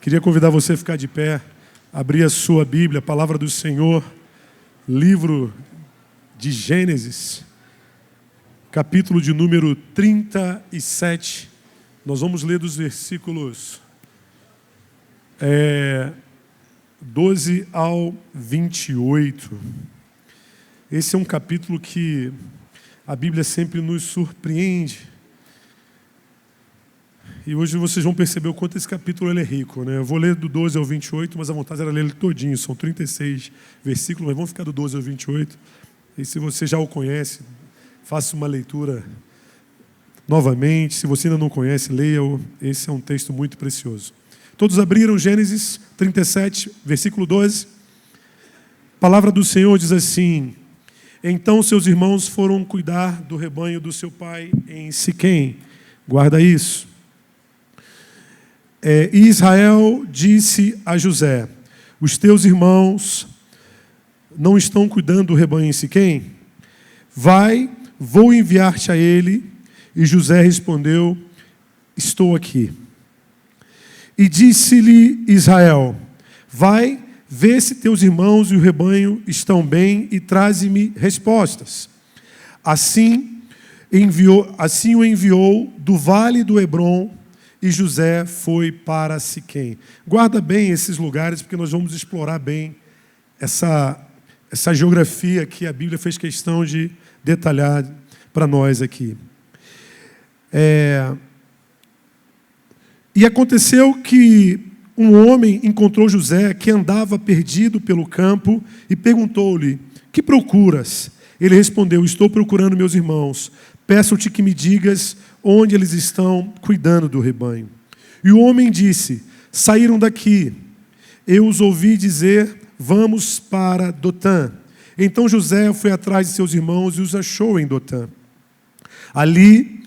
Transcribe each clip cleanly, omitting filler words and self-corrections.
Queria convidar você a ficar de pé, abrir a sua Bíblia, a palavra do Senhor, livro de Gênesis, capítulo de número 37. Nós vamos ler dos versículos 12 ao 28. Esse é um capítulo que a Bíblia sempre nos surpreende. E hoje vocês vão perceber o quanto esse capítulo ele é rico, né? Eu vou ler do 12 ao 28, mas a vontade era ler ele todinho. São 36 versículos, mas vamos ficar do 12 ao 28. E se você já o conhece, faça uma leitura novamente. Se você ainda não conhece, leia-o. Esse é um texto muito precioso. Todos abriram Gênesis 37, versículo 12. A palavra do Senhor diz assim: Então seus irmãos foram cuidar do rebanho do seu pai em Siquém. Guarda isso. E Israel disse a José: Os teus irmãos não estão cuidando do rebanho em Siquém? Vai, vou enviar-te a ele. E José respondeu: Estou aqui. E disse-lhe Israel: Vai, vê se teus irmãos e o rebanho estão bem e traze-me respostas. Assim o enviou do vale do Hebrom, e José foi para Siquém. Guarda bem esses lugares, porque nós vamos explorar bem essa geografia que a Bíblia fez questão de detalhar para nós aqui. E aconteceu que um homem encontrou José, que andava perdido pelo campo, e perguntou-lhe: Que procuras? Ele respondeu: Estou procurando meus irmãos. Peço-te que me digas onde eles estão cuidando do rebanho. E o homem disse: Saíram daqui. Eu os ouvi dizer: Vamos para Dotã. Então José foi atrás de seus irmãos e os achou em Dotã. Ali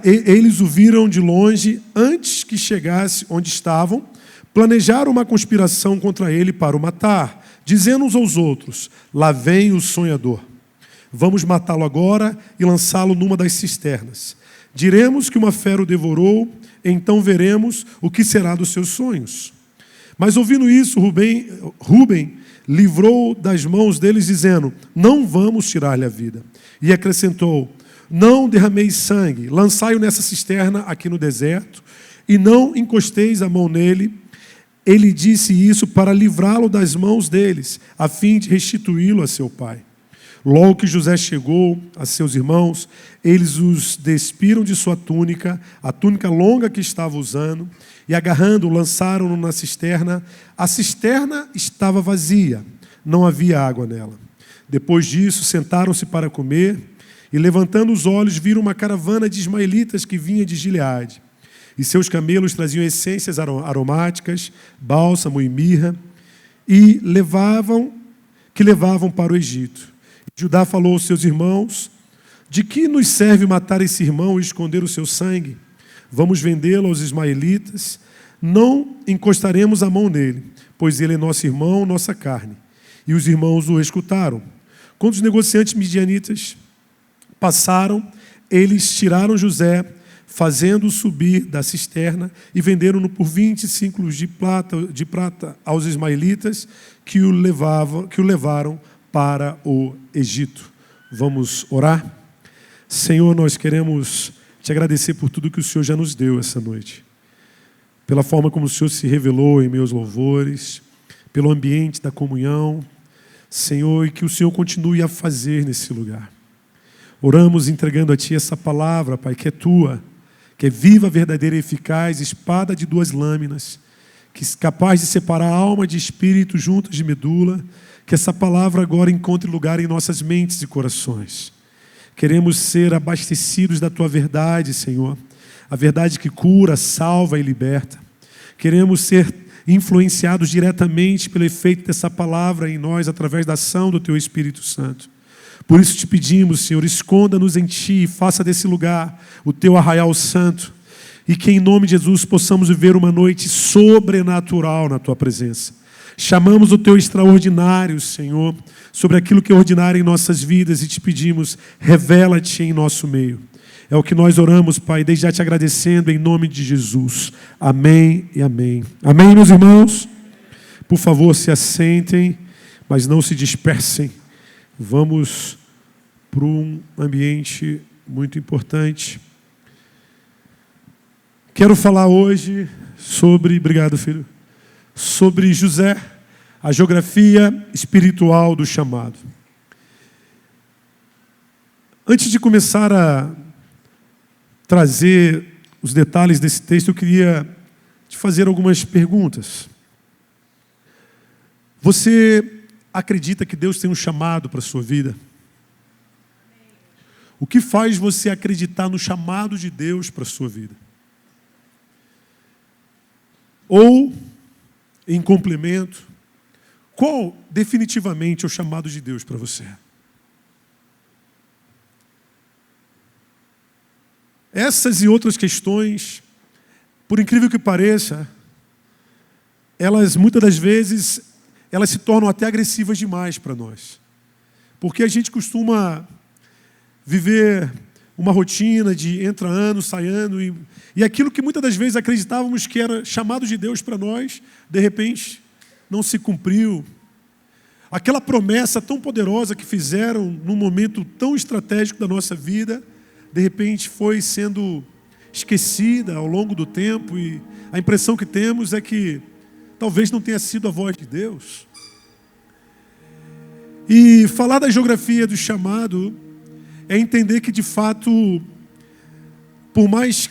eles o viram de longe. Antes que chegasse onde estavam, planejaram uma conspiração contra ele para o matar, dizendo uns aos outros: Lá vem o sonhador. Vamos matá-lo agora e lançá-lo numa das cisternas. Diremos que uma fera o devorou, então veremos o que será dos seus sonhos. Mas ouvindo isso, Rúben livrou das mãos deles, dizendo: Não vamos tirar-lhe a vida. E acrescentou: Não derrameis sangue, lançai-o nessa cisterna aqui no deserto, e não encosteis a mão nele. Ele disse isso para livrá-lo das mãos deles, a fim de restituí-lo a seu pai. Logo que José chegou a seus irmãos, eles os despiram de sua túnica, a túnica longa que estava usando, e agarrando-o, lançaram-no na cisterna. A cisterna estava vazia, não havia água nela. Depois disso, sentaram-se para comer, e levantando os olhos, viram uma caravana de ismaelitas que vinha de Gileade. E seus camelos traziam essências aromáticas, bálsamo e mirra, e levavam para o Egito. Judá falou aos seus irmãos: De que nos serve matar esse irmão e esconder o seu sangue? Vamos vendê-lo aos ismaelitas. Não encostaremos a mão nele, pois ele é nosso irmão, nossa carne. E os irmãos o escutaram. Quando os negociantes midianitas passaram, eles tiraram José, fazendo-o subir da cisterna, e venderam-no por 20 ciclos de prata aos ismaelitas, que o levaram para o Egito. Vamos orar? Senhor, nós queremos te agradecer por tudo que o Senhor já nos deu essa noite. Pela forma como o Senhor se revelou em meus louvores, pelo ambiente da comunhão, Senhor, e que o Senhor continue a fazer nesse lugar. Oramos entregando a Ti essa palavra, Pai, que é Tua, que é viva, verdadeira e eficaz, espada de 2 lâminas, que é capaz de separar alma de espírito juntas de medula. Que essa palavra agora encontre lugar em nossas mentes e corações. Queremos ser abastecidos da Tua verdade, Senhor. A verdade que cura, salva e liberta. Queremos ser influenciados diretamente pelo efeito dessa palavra em nós, através da ação do Teu Espírito Santo. Por isso te pedimos, Senhor, esconda-nos em Ti e faça desse lugar o Teu arraial santo. E que em nome de Jesus possamos viver uma noite sobrenatural na Tua presença. Chamamos o Teu extraordinário, Senhor, sobre aquilo que é ordinário em nossas vidas e te pedimos: revela-te em nosso meio. É o que nós oramos, Pai, desde já te agradecendo em nome de Jesus. Amém e amém. Amém, meus irmãos? Por favor, se assentem, mas não se dispersem. Vamos para um ambiente muito importante. Quero falar hoje sobre, obrigado, filho, sobre José, a geografia espiritual do chamado. Antes de começar a trazer os detalhes desse texto, eu queria te fazer algumas perguntas. Você acredita que Deus tem um chamado para a sua vida? O que faz você acreditar no chamado de Deus para a sua vida? Ou, em complemento, qual definitivamente é o chamado de Deus para você? Essas e outras questões, por incrível que pareça, elas muitas das vezes, elas se tornam até agressivas demais para nós. Porque a gente costuma viver uma rotina de entra ano, sai ano, e aquilo que muitas das vezes acreditávamos que era chamado de Deus para nós, de repente, não se cumpriu. Aquela promessa tão poderosa que fizeram num momento tão estratégico da nossa vida, de repente foi sendo esquecida ao longo do tempo, e a impressão que temos é que talvez não tenha sido a voz de Deus. E falar da geografia do chamado é entender que, de fato, por mais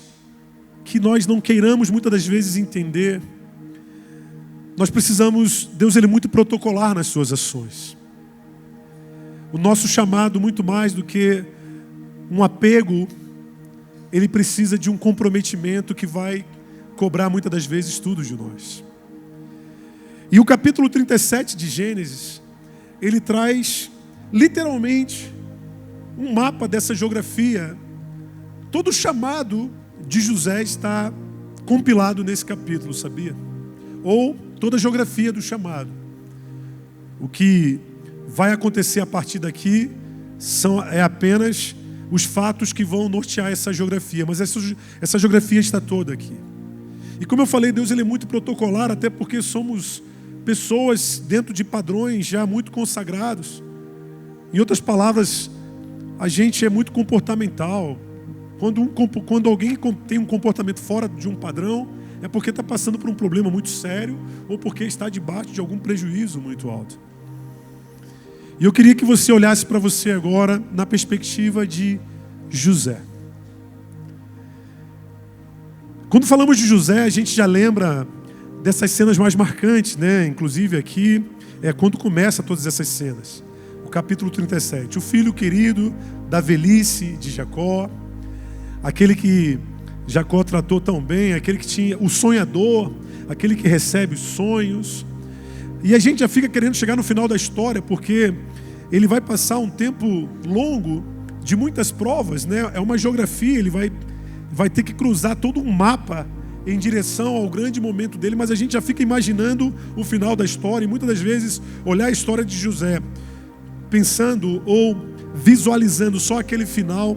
que nós não queiramos muitas das vezes entender, nós precisamos, Deus ele é muito protocolar nas suas ações. O nosso chamado, muito mais do que um apego, ele precisa de um comprometimento que vai cobrar muitas das vezes tudo de nós. E o capítulo 37 de Gênesis, ele traz literalmente um mapa dessa geografia. Todo o chamado de José está compilado nesse capítulo, sabia? Ou toda a geografia do chamado. O que vai acontecer a partir daqui é apenas os fatos que vão nortear essa geografia, mas essa geografia está toda aqui. E como eu falei, Deus ele é muito protocolar, até porque somos pessoas dentro de padrões já muito consagrados. Em outras palavras, a gente é muito comportamental. Quando alguém tem um comportamento fora de um padrão, é porque está passando por um problema muito sério ou porque está debaixo de algum prejuízo muito alto. E eu queria que você olhasse para você agora na perspectiva de José. Quando falamos de José, a gente já lembra dessas cenas mais marcantes, né? Inclusive aqui é quando começa todas essas cenas. O capítulo 37. O filho querido da velhice de Jacó, aquele que Jacó tratou tão bem, aquele que tinha o sonhador, aquele que recebe os sonhos. E a gente já fica querendo chegar no final da história, porque ele vai passar um tempo longo de muitas provas, né? É uma geografia, ele vai ter que cruzar todo um mapa em direção ao grande momento dele, mas a gente já fica imaginando o final da história, e muitas das vezes olhar a história de José, pensando ou visualizando só aquele final,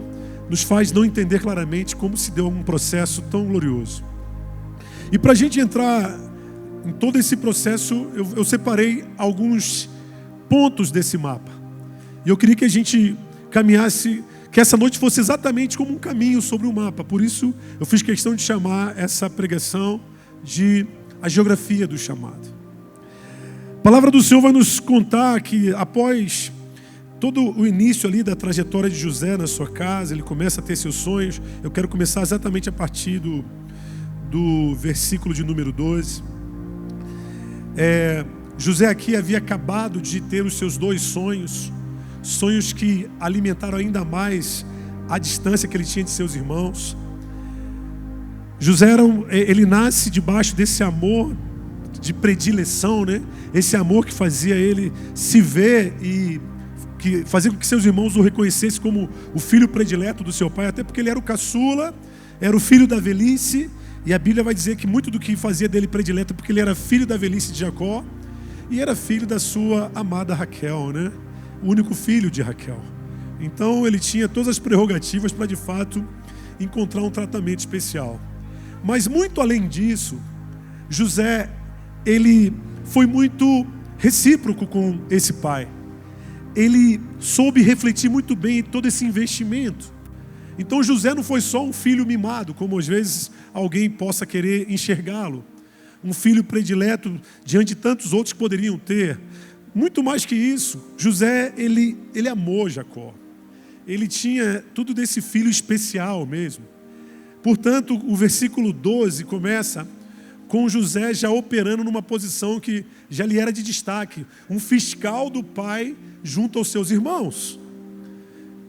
nos faz não entender claramente como se deu um processo tão glorioso. E para a gente entrar em todo esse processo, eu separei alguns pontos desse mapa. E eu queria que a gente caminhasse, que essa noite fosse exatamente como um caminho sobre o mapa. Por isso, eu fiz questão de chamar essa pregação de a geografia do chamado. A palavra do Senhor vai nos contar que após todo o início ali da trajetória de José na sua casa, ele começa a ter seus sonhos. Eu quero começar exatamente a partir do versículo de número 12. José aqui havia acabado de ter os seus 2 sonhos que alimentaram ainda mais a distância que ele tinha de seus irmãos. José ele nasce debaixo desse amor de predileção, né? Esse amor que fazia ele se ver e que fazia com que seus irmãos o reconhecessem como o filho predileto do seu pai, até porque ele era o caçula, era o filho da velhice, e a Bíblia vai dizer que muito do que fazia dele predileto é porque ele era filho da velhice de Jacó e era filho da sua amada Raquel, né? O único filho de Raquel. Então ele tinha todas as prerrogativas para de fato encontrar um tratamento especial. Mas muito além disso, José, ele foi muito recíproco com esse pai. Ele soube refletir muito bem todo esse investimento. Então José não foi só um filho mimado, como às vezes alguém possa querer enxergá-lo. Um filho predileto diante de tantos outros que poderiam ter. Muito mais que isso, José, ele amou Jacó. Ele tinha tudo desse filho especial mesmo. Portanto, o versículo 12 começa com José já operando numa posição que já lhe era de destaque. Um fiscal do pai junto aos seus irmãos.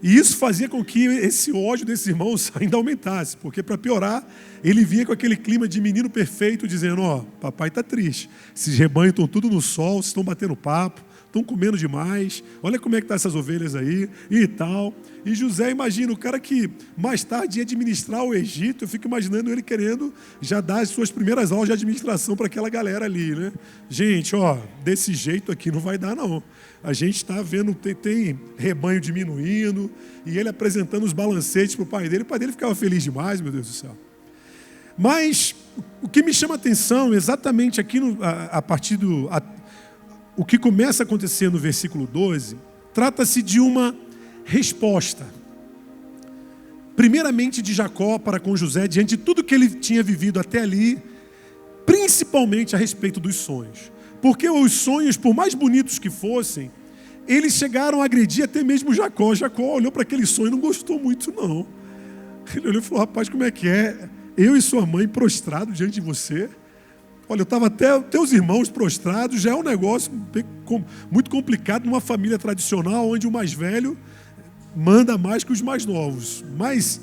E isso fazia com que esse ódio desses irmãos ainda aumentasse. Porque, para piorar, ele vinha com aquele clima de menino perfeito, dizendo: ó, papai está triste. Esses rebanhos estão tudo no sol, estão batendo papo, estão comendo demais. Olha como é que estão essas ovelhas aí e tal. E José, imagina, o cara que mais tarde ia administrar o Egito, eu fico imaginando ele querendo já dar as suas primeiras aulas de administração para aquela galera ali, né? Gente, ó, desse jeito aqui não vai dar não. A gente está vendo, tem rebanho diminuindo, e ele apresentando os balancetes para o pai dele ficava feliz demais, meu Deus do céu. Mas o que me chama a atenção, exatamente aqui, o que começa a acontecer no versículo 12, trata-se de uma resposta. Primeiramente de Jacó para com José, diante de tudo que ele tinha vivido até ali, principalmente a respeito dos sonhos. Porque os sonhos, por mais bonitos que fossem, eles chegaram a agredir até mesmo Jacó. Jacó olhou para aquele sonho e não gostou muito, não. Ele olhou e falou: rapaz, como é que é? Eu e sua mãe prostrados diante de você. Olha, eu estava até teus irmãos prostrados, já é um negócio muito complicado numa família tradicional, onde o mais velho manda mais que os mais novos. Mas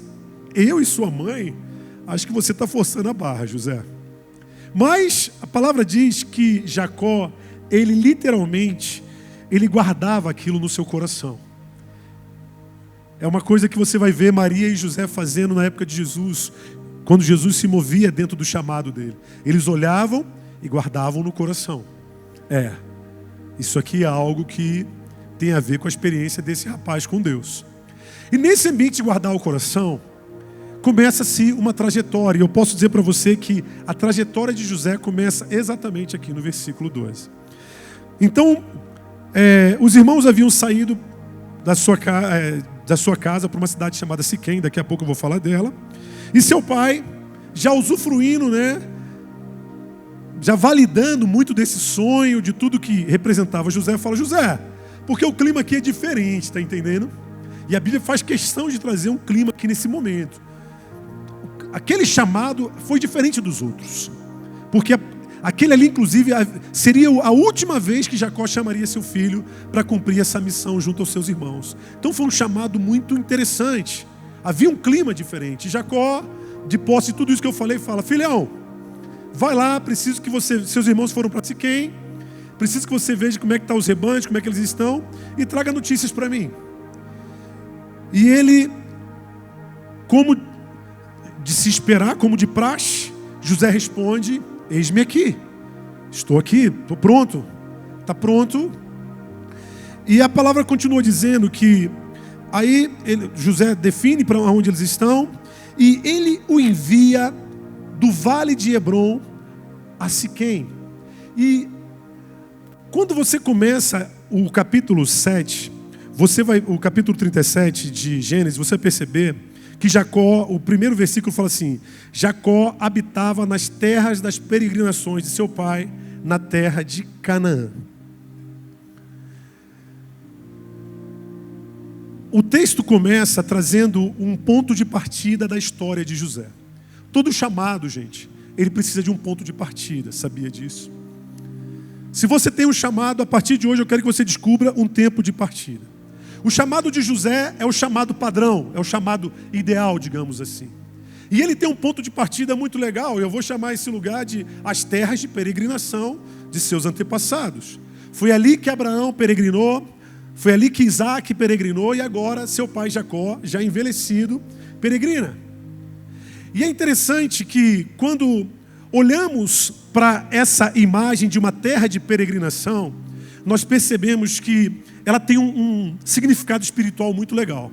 eu e sua mãe, acho que você está forçando a barra, José. Mas a palavra diz que Jacó, ele literalmente, ele guardava aquilo no seu coração. É uma coisa que você vai ver Maria e José fazendo na época de Jesus, quando Jesus se movia dentro do chamado dele. Eles olhavam e guardavam no coração. Isso aqui é algo que tem a ver com a experiência desse rapaz com Deus. E nesse ambiente de guardar o coração, começa-se uma trajetória. E eu posso dizer para você que a trajetória de José começa exatamente aqui no versículo 12. Então, os irmãos haviam saído da sua casa para uma cidade chamada Siquém, daqui a pouco eu vou falar dela. E seu pai, já usufruindo, já validando muito desse sonho, de tudo que representava José, fala: José, porque o clima aqui é diferente, está entendendo? E a Bíblia faz questão de trazer um clima aqui nesse momento. Aquele chamado foi diferente dos outros, porque aquele ali, inclusive, seria a última vez que Jacó chamaria seu filho para cumprir essa missão junto aos seus irmãos. Então foi um chamado muito interessante. Havia um clima diferente. Jacó, de posse de tudo isso que eu falei, fala: filhão, vai lá, preciso que seus irmãos foram para Siquém, preciso que você veja como é que estão os rebanhos, como é que eles estão, e traga notícias para mim. E ele, como de se esperar, como de praxe, José responde: eis-me aqui, estou aqui, estou pronto, está pronto. E a palavra continua dizendo que aí José define para onde eles estão, e ele o envia do vale de Hebrom a Siquém. E quando você começa o capítulo 7, o capítulo 37 de Gênesis, você vai perceber que Jacó, o primeiro versículo fala assim: Jacó habitava nas terras das peregrinações de seu pai, na terra de Canaã. O texto começa trazendo um ponto de partida da história de José. Todo chamado, gente, ele precisa de um ponto de partida, sabia disso? Se você tem um chamado, a partir de hoje eu quero que você descubra um tempo de partida. O chamado de José é o chamado padrão, é o chamado ideal, digamos assim. E ele tem um ponto de partida muito legal. Eu vou chamar esse lugar de as terras de peregrinação de seus antepassados. Foi ali que Abraão peregrinou, foi ali que Isaac peregrinou, e agora seu pai Jacó, já envelhecido, peregrina. E é interessante que quando olhamos para essa imagem de uma terra de peregrinação, nós percebemos que ela tem um significado espiritual muito legal.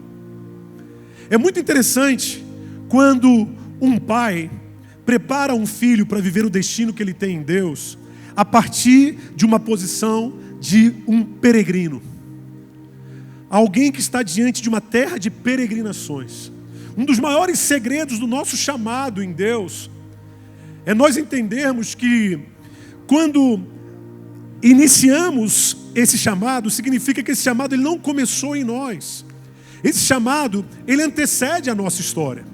É muito interessante quando um pai prepara um filho para viver o destino que ele tem em Deus, a partir de uma posição de um peregrino. Alguém que está diante de uma terra de peregrinações. Um dos maiores segredos do nosso chamado em Deus é nós entendermos que quando iniciamos esse chamado, significa que esse chamado ele não começou em nós. Esse chamado, ele antecede a nossa história.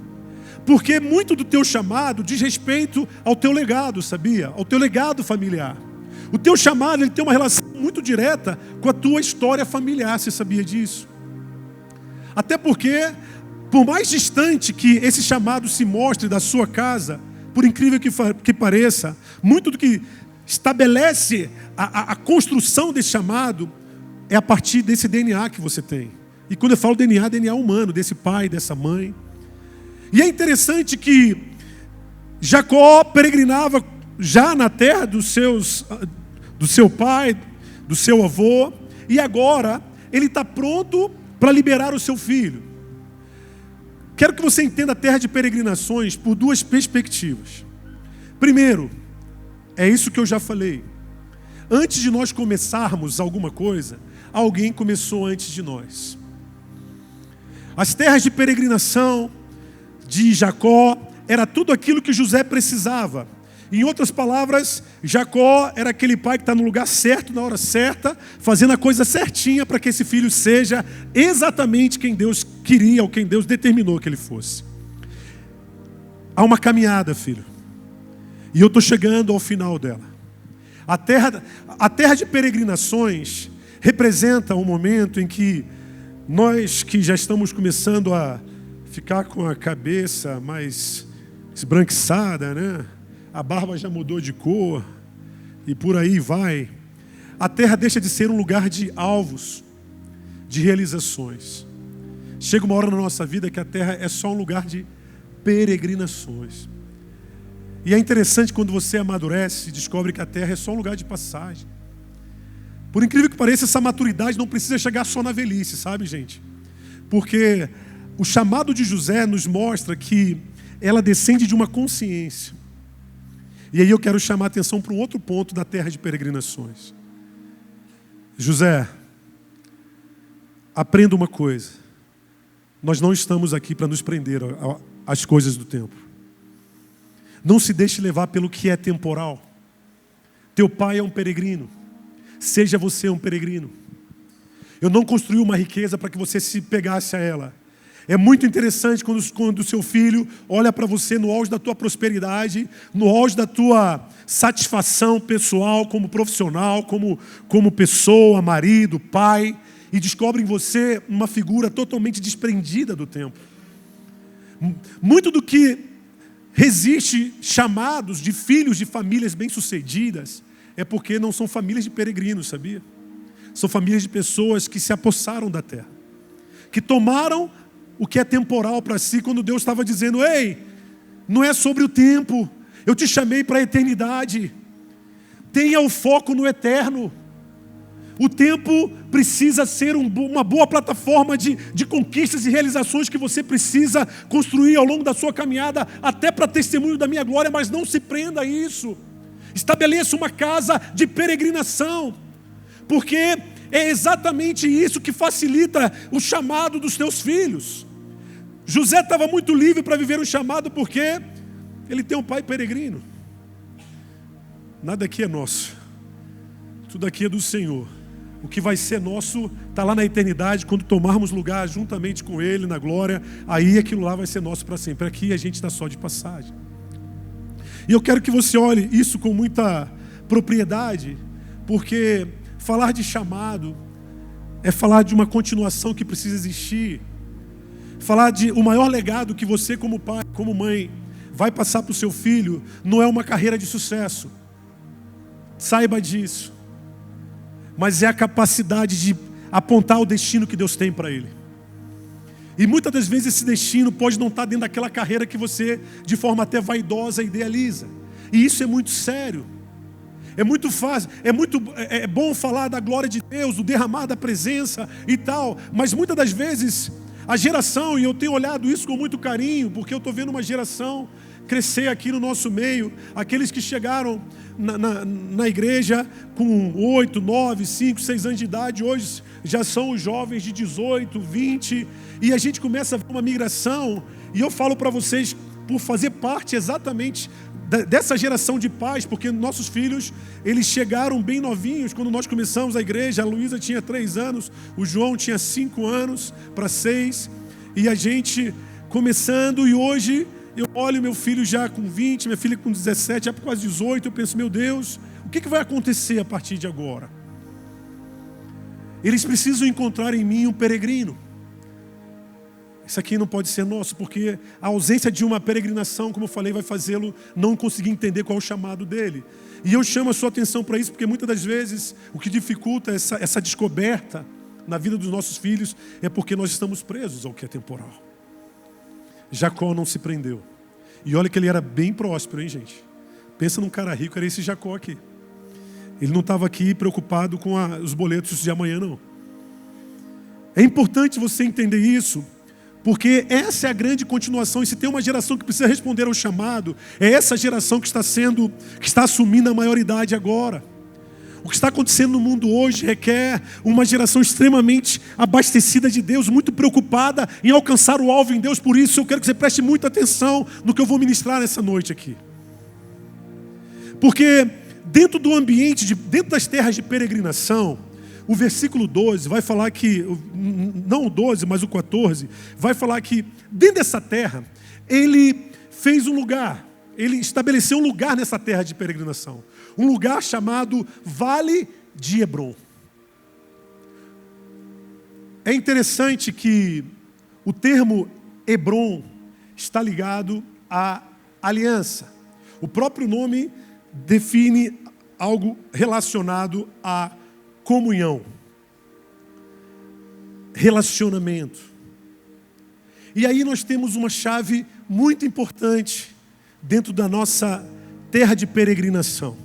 Porque muito do teu chamado diz respeito ao teu legado, sabia? Ao teu legado familiar. O teu chamado, ele tem uma relação muito direta com a tua história familiar, você sabia disso? Até porque, por mais distante que esse chamado se mostre da sua casa, por incrível que pareça, muito do que estabelece a construção desse chamado é a partir desse DNA que você tem. E quando eu falo DNA, DNA humano, desse pai, dessa mãe. E é interessante que Jacó peregrinava já na terra do seu pai, do seu avô, e agora ele está pronto para liberar o seu filho. Quero que você entenda a terra de peregrinações por duas perspectivas. Primeiro, é isso que eu já falei. Antes de nós começarmos alguma coisa, alguém começou antes de nós. As terras de peregrinação de Jacó era tudo aquilo que José precisava. Em outras palavras, Jacó era aquele pai que está no lugar certo, na hora certa, fazendo a coisa certinha para que esse filho seja exatamente quem Deus queria, ou quem Deus determinou que ele fosse. Há uma caminhada, filho. E eu estou chegando ao final dela. A terra de peregrinações representa um momento em que nós que já estamos começando a ficar com a cabeça mais esbranquiçada, né? A barba já mudou de cor e por aí vai. A terra deixa de ser um lugar de alvos, de realizações. Chega uma hora na nossa vida que a terra é só um lugar de peregrinações. E é interessante quando você amadurece e descobre que a terra é só um lugar de passagem. Por incrível que pareça, essa maturidade não precisa chegar só na velhice, sabe, gente? Porque o chamado de José nos mostra que ela descende de uma consciência. E aí eu quero chamar a atenção para um outro ponto da terra de peregrinações. José, aprenda uma coisa. Nós não estamos aqui para nos prender às coisas do tempo. Não se deixe levar pelo que é temporal. Teu pai é um peregrino. Seja você um peregrino. Eu não construí uma riqueza para que você se pegasse a ela. É muito interessante quando o seu filho olha para você no auge da tua prosperidade, no auge da tua satisfação pessoal, como profissional, como pessoa, marido, pai, e descobre em você uma figura totalmente desprendida do tempo. Muito do que resiste chamados de filhos de famílias bem-sucedidas é porque não são famílias de peregrinos, sabia? São famílias de pessoas que se apossaram da terra, que tomaram o que é temporal para si, quando Deus estava dizendo: ei, não é sobre o tempo, eu te chamei para a eternidade, tenha o foco no eterno. O tempo precisa ser uma boa plataforma de conquistas e realizações que você precisa construir ao longo da sua caminhada, até para testemunho da minha glória, mas não se prenda a isso. Estabeleça uma casa de peregrinação, porque é exatamente isso que facilita o chamado dos teus filhos. José estava muito livre para viver o chamado porque ele tem um pai peregrino. Nada aqui é nosso, tudo aqui é do Senhor. O que vai ser nosso está lá na eternidade, quando tomarmos lugar juntamente com Ele na glória, aí aquilo lá vai ser nosso para sempre. Aqui a gente está só de passagem. E eu quero que você olhe isso com muita propriedade, porque falar de chamado é falar de uma continuação que precisa existir. Falar de o maior legado que você como pai, como mãe, vai passar para o seu filho, não é uma carreira de sucesso. Saiba disso. Mas é a capacidade de apontar o destino que Deus tem para ele. E muitas das vezes esse destino pode não estar dentro daquela carreira que você, de forma até vaidosa, idealiza. E isso é muito sério. É muito fácil, é bom falar da glória de Deus, do derramar da presença e tal. Mas muitas das vezes A geração, e eu tenho olhado isso com muito carinho, porque eu estou vendo uma geração crescer aqui no nosso meio, aqueles que chegaram na igreja com 8, 9, 5, 6 anos de idade, hoje já são os jovens de 18, 20, e a gente começa a ver uma migração, e eu falo para vocês, por fazer parte exatamente dessa geração de pais, porque nossos filhos, eles chegaram bem novinhos, quando nós começamos a igreja, a Luísa tinha 3 anos, o João tinha 5 anos para 6, e a gente começando, e hoje eu olho meu filho já com 20, minha filha com 17, já quase 18, eu penso, meu Deus, o que vai acontecer a partir de agora? Eles precisam encontrar em mim um peregrino. Isso aqui não pode ser nosso, porque a ausência de uma peregrinação, como eu falei, vai fazê-lo não conseguir entender qual é o chamado dele. E eu chamo a sua atenção para isso, porque muitas das vezes o que dificulta essa descoberta na vida dos nossos filhos é porque nós estamos presos ao que é temporal. Jacó não se prendeu. E olha que ele era bem próspero, hein, gente? Pensa num cara rico, era esse Jacó aqui. Ele não estava aqui preocupado com os boletos de amanhã, não. É importante você entender isso, porque essa é a grande continuação. E se tem uma geração que precisa responder ao chamado, é essa geração que está assumindo a maioridade agora. O que está acontecendo no mundo hoje requer uma geração extremamente abastecida de Deus, muito preocupada em alcançar o alvo em Deus. Por isso eu quero que você preste muita atenção no que eu vou ministrar nessa noite aqui. Porque dentro do ambiente, dentro das terras de peregrinação, o versículo 12 vai falar que, não o 12, mas o 14, vai falar que dentro dessa terra, ele fez um lugar, ele estabeleceu um lugar nessa terra de peregrinação. Um lugar chamado Vale de Hebrom. É interessante que o termo Hebrom está ligado à aliança. O próprio nome define algo relacionado à comunhão, relacionamento. E aí nós temos uma chave muito importante dentro da nossa terra de peregrinação.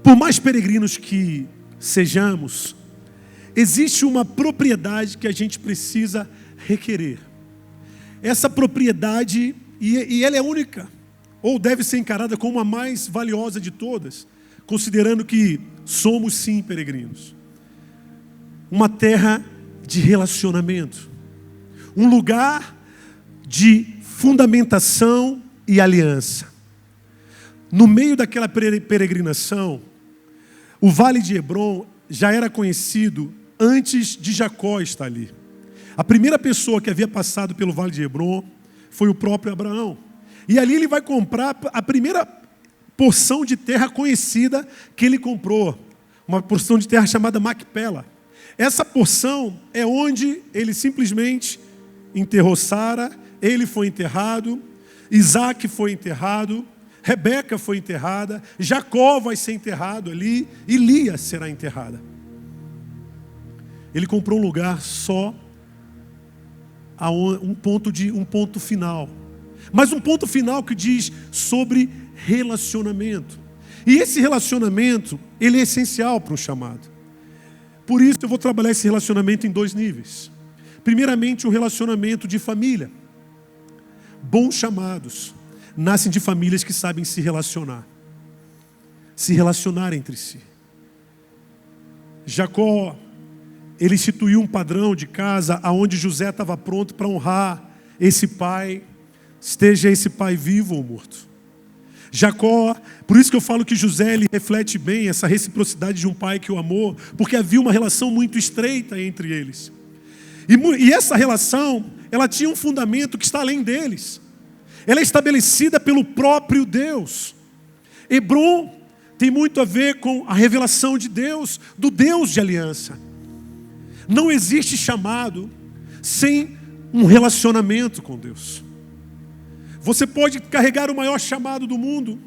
Por mais peregrinos que sejamos, existe uma propriedade que a gente precisa requerer. Essa propriedade, e ela é única, ou deve ser encarada como a mais valiosa de todas, considerando que somos sim peregrinos. Uma terra de relacionamento, um lugar de fundamentação e aliança. No meio daquela peregrinação, o Vale de Hebrom já era conhecido antes de Jacó estar ali. A primeira pessoa que havia passado pelo Vale de Hebrom foi o próprio Abraão. E ali ele vai comprar a primeira porção de terra conhecida que ele comprou. Uma porção de terra chamada Macpela. Essa porção é onde ele simplesmente enterrou Sara, ele foi enterrado, Isaac foi enterrado, Rebeca foi enterrada, Jacó vai ser enterrado ali, e Lia será enterrada. Ele comprou um lugar só, um ponto final. Mas um ponto final que diz sobre relacionamento. E esse relacionamento, ele é essencial para um chamado. Por isso eu vou trabalhar esse relacionamento em 2 níveis. Primeiramente, o relacionamento de família. Bons chamados nascem de famílias que sabem se relacionar entre si. Jacó, ele instituiu um padrão de casa onde José estava pronto para honrar esse pai, esteja esse pai vivo ou morto. Jacó, por isso que eu falo que José, ele reflete bem essa reciprocidade de um pai que o amou, porque havia uma relação muito estreita entre eles. E essa relação, ela tinha um fundamento que está além deles. Ela é estabelecida pelo próprio Deus. Hebrom tem muito a ver com a revelação de Deus, do Deus de aliança. Não existe chamado sem um relacionamento com Deus. Você pode carregar o maior chamado do mundo.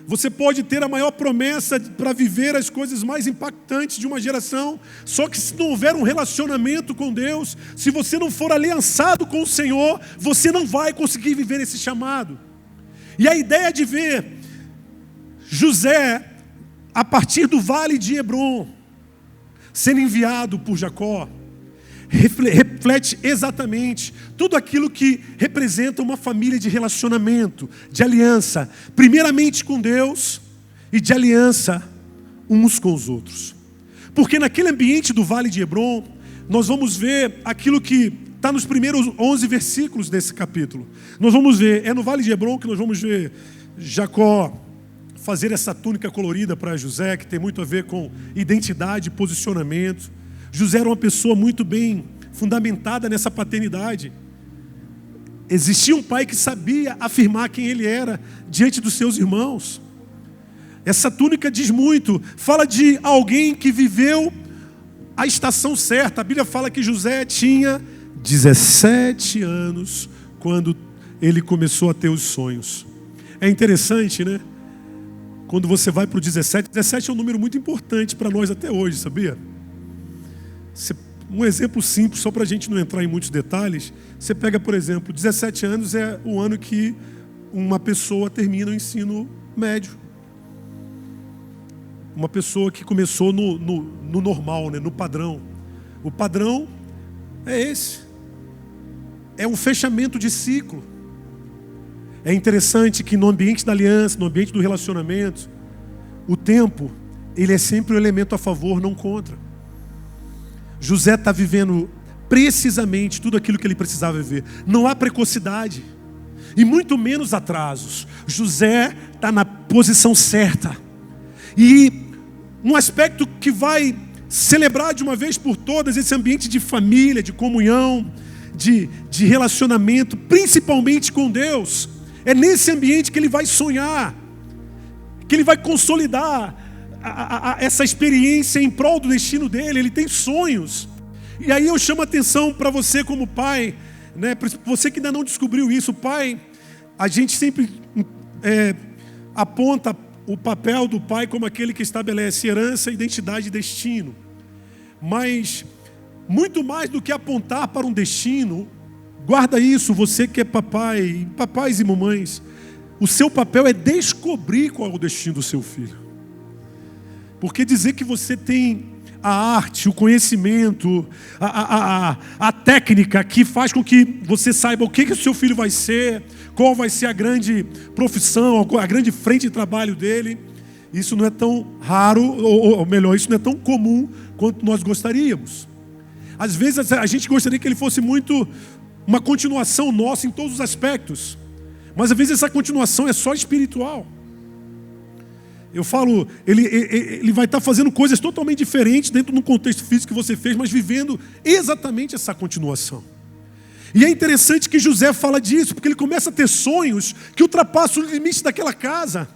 Você pode ter a maior promessa para viver as coisas mais impactantes de uma geração. Só que se não houver um relacionamento com Deus, se você não for aliançado com o Senhor, você não vai conseguir viver esse chamado. E a ideia de ver José, a partir do Vale de Hebrom, sendo enviado por Jacó, reflete exatamente tudo aquilo que representa uma família de relacionamento, de aliança, primeiramente com Deus e de aliança uns com os outros. Porque naquele ambiente do Vale de Hebron, nós vamos ver aquilo que está nos primeiros 11 versículos desse capítulo. Nós vamos ver, é no Vale de Hebron que nós vamos ver Jacó fazer essa túnica colorida para José, que tem muito a ver com identidade e posicionamento. José era uma pessoa muito bem fundamentada nessa paternidade. Existia um pai que sabia afirmar quem ele era diante dos seus irmãos. Essa túnica diz muito, fala de alguém que viveu a estação certa. A Bíblia fala que José tinha 17 anos quando ele começou a ter os sonhos. É interessante, né? Quando você vai para o 17, 17 é um número muito importante para nós até hoje, sabia? Um exemplo simples, só para a gente não entrar em muitos detalhes. Você pega, por exemplo, 17 anos é o ano que uma pessoa termina o ensino médio. Uma pessoa que começou no normal, né? No padrão. O padrão é esse. É um fechamento de ciclo. É interessante que no ambiente da aliança, no ambiente do relacionamento, o tempo, ele é sempre um elemento a favor, não contra. José está vivendo precisamente tudo aquilo que ele precisava viver. Não há precocidade e muito menos atrasos. José está na posição certa. E um aspecto que vai celebrar de uma vez por todas esse ambiente de família, de comunhão, de relacionamento, principalmente com Deus. É nesse ambiente que ele vai sonhar, que ele vai consolidar essa experiência em prol do destino dele. Ele tem sonhos. E aí eu chamo a atenção para você como pai, né? Você que ainda não descobriu isso, pai, a gente sempre aponta o papel do pai como aquele que estabelece herança, identidade e destino. Mas, muito mais do que apontar para um destino, guarda isso, você que é papai, papais e mamães, o seu papel é descobrir qual é o destino do seu filho. Porque dizer que você tem a arte, o conhecimento, a técnica que faz com que você saiba o que o seu filho vai ser, qual vai ser a grande profissão, a grande frente de trabalho dele, isso não é tão raro, ou melhor, isso não é tão comum quanto nós gostaríamos. Às vezes a gente gostaria que ele fosse muito uma continuação nossa em todos os aspectos, mas às vezes essa continuação é só espiritual. Eu falo, ele vai estar fazendo coisas totalmente diferentes dentro do contexto físico que você fez, mas vivendo exatamente essa continuação. E é interessante que José fala disso, porque ele começa a ter sonhos que ultrapassam o limite daquela casa.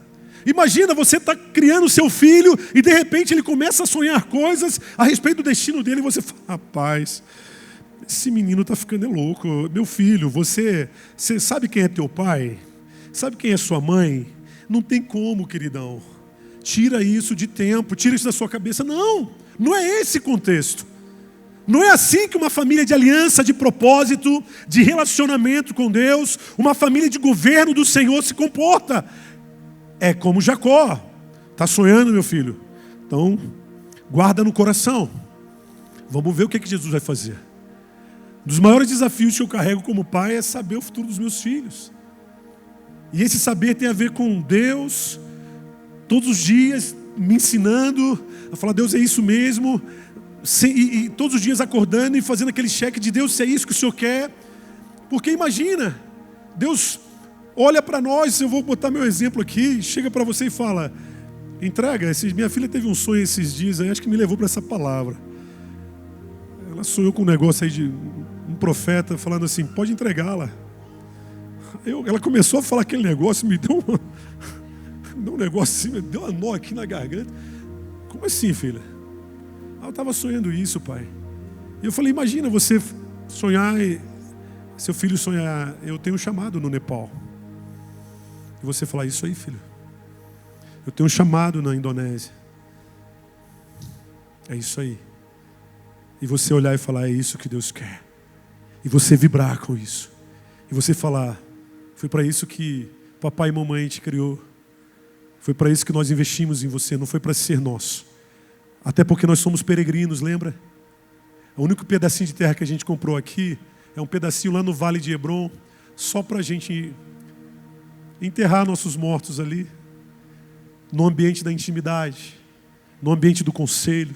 Imagina, você está criando seu filho e de repente ele começa a sonhar coisas a respeito do destino dele e você fala, rapaz, esse menino está ficando louco. Meu filho, você sabe quem é teu pai? Sabe quem é sua mãe? Não tem como, queridão. Tira isso de tempo, tira isso da sua cabeça. Não é esse contexto. Não é assim que uma família de aliança, de propósito, de relacionamento com Deus, uma família de governo do Senhor se comporta. É como Jacó. Está sonhando, meu filho? Então, guarda no coração. Vamos ver o que Jesus vai fazer. Um dos maiores desafios que eu carrego como pai é saber o futuro dos meus filhos. E esse saber tem a ver com Deus, todos os dias me ensinando a falar, Deus, é isso mesmo. E todos os dias acordando e fazendo aquele cheque de Deus, se é isso que o Senhor quer. Porque imagina, Deus olha para nós, eu vou botar meu exemplo aqui, chega para você e fala, entrega, minha filha teve um sonho esses dias, acho que me levou para essa palavra. Ela sonhou com um negócio aí de um profeta falando assim, pode entregá-la. Ela começou a falar aquele negócio, me deu um negócio assim, me deu uma nó aqui na garganta. Como assim, filha? Eu estava sonhando isso, pai. E eu falei, imagina você sonhar, seu filho sonhar, eu tenho um chamado no Nepal. E você falar, isso aí, filho. Eu tenho um chamado na Indonésia. É isso aí. E você olhar e falar, é isso que Deus quer. E você vibrar com isso. E você falar, foi para isso que papai e mamãe te criou. Foi para isso que nós investimos em você, não foi para ser nosso. Até porque nós somos peregrinos, lembra? O único pedacinho de terra que a gente comprou aqui é um pedacinho lá no Vale de Hebron, só para a gente enterrar nossos mortos ali, no ambiente da intimidade, no ambiente do conselho,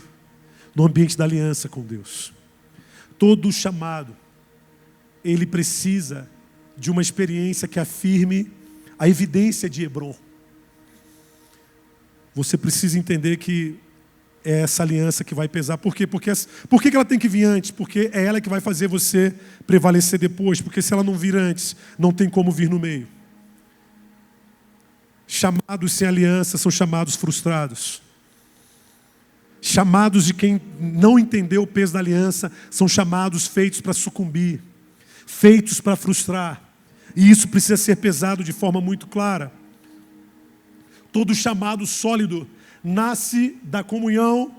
no ambiente da aliança com Deus. Todo chamado, ele precisa de uma experiência que afirme a evidência de Hebron. Você precisa entender que é essa aliança que vai pesar. Por quê? Por que ela tem que vir antes? Porque é ela que vai fazer você prevalecer depois. Porque se ela não vir antes, não tem como vir no meio. Chamados sem aliança são chamados frustrados. Chamados de quem não entendeu o peso da aliança são chamados feitos para sucumbir, feitos para frustrar. E isso precisa ser pesado de forma muito clara. Todo chamado sólido nasce da comunhão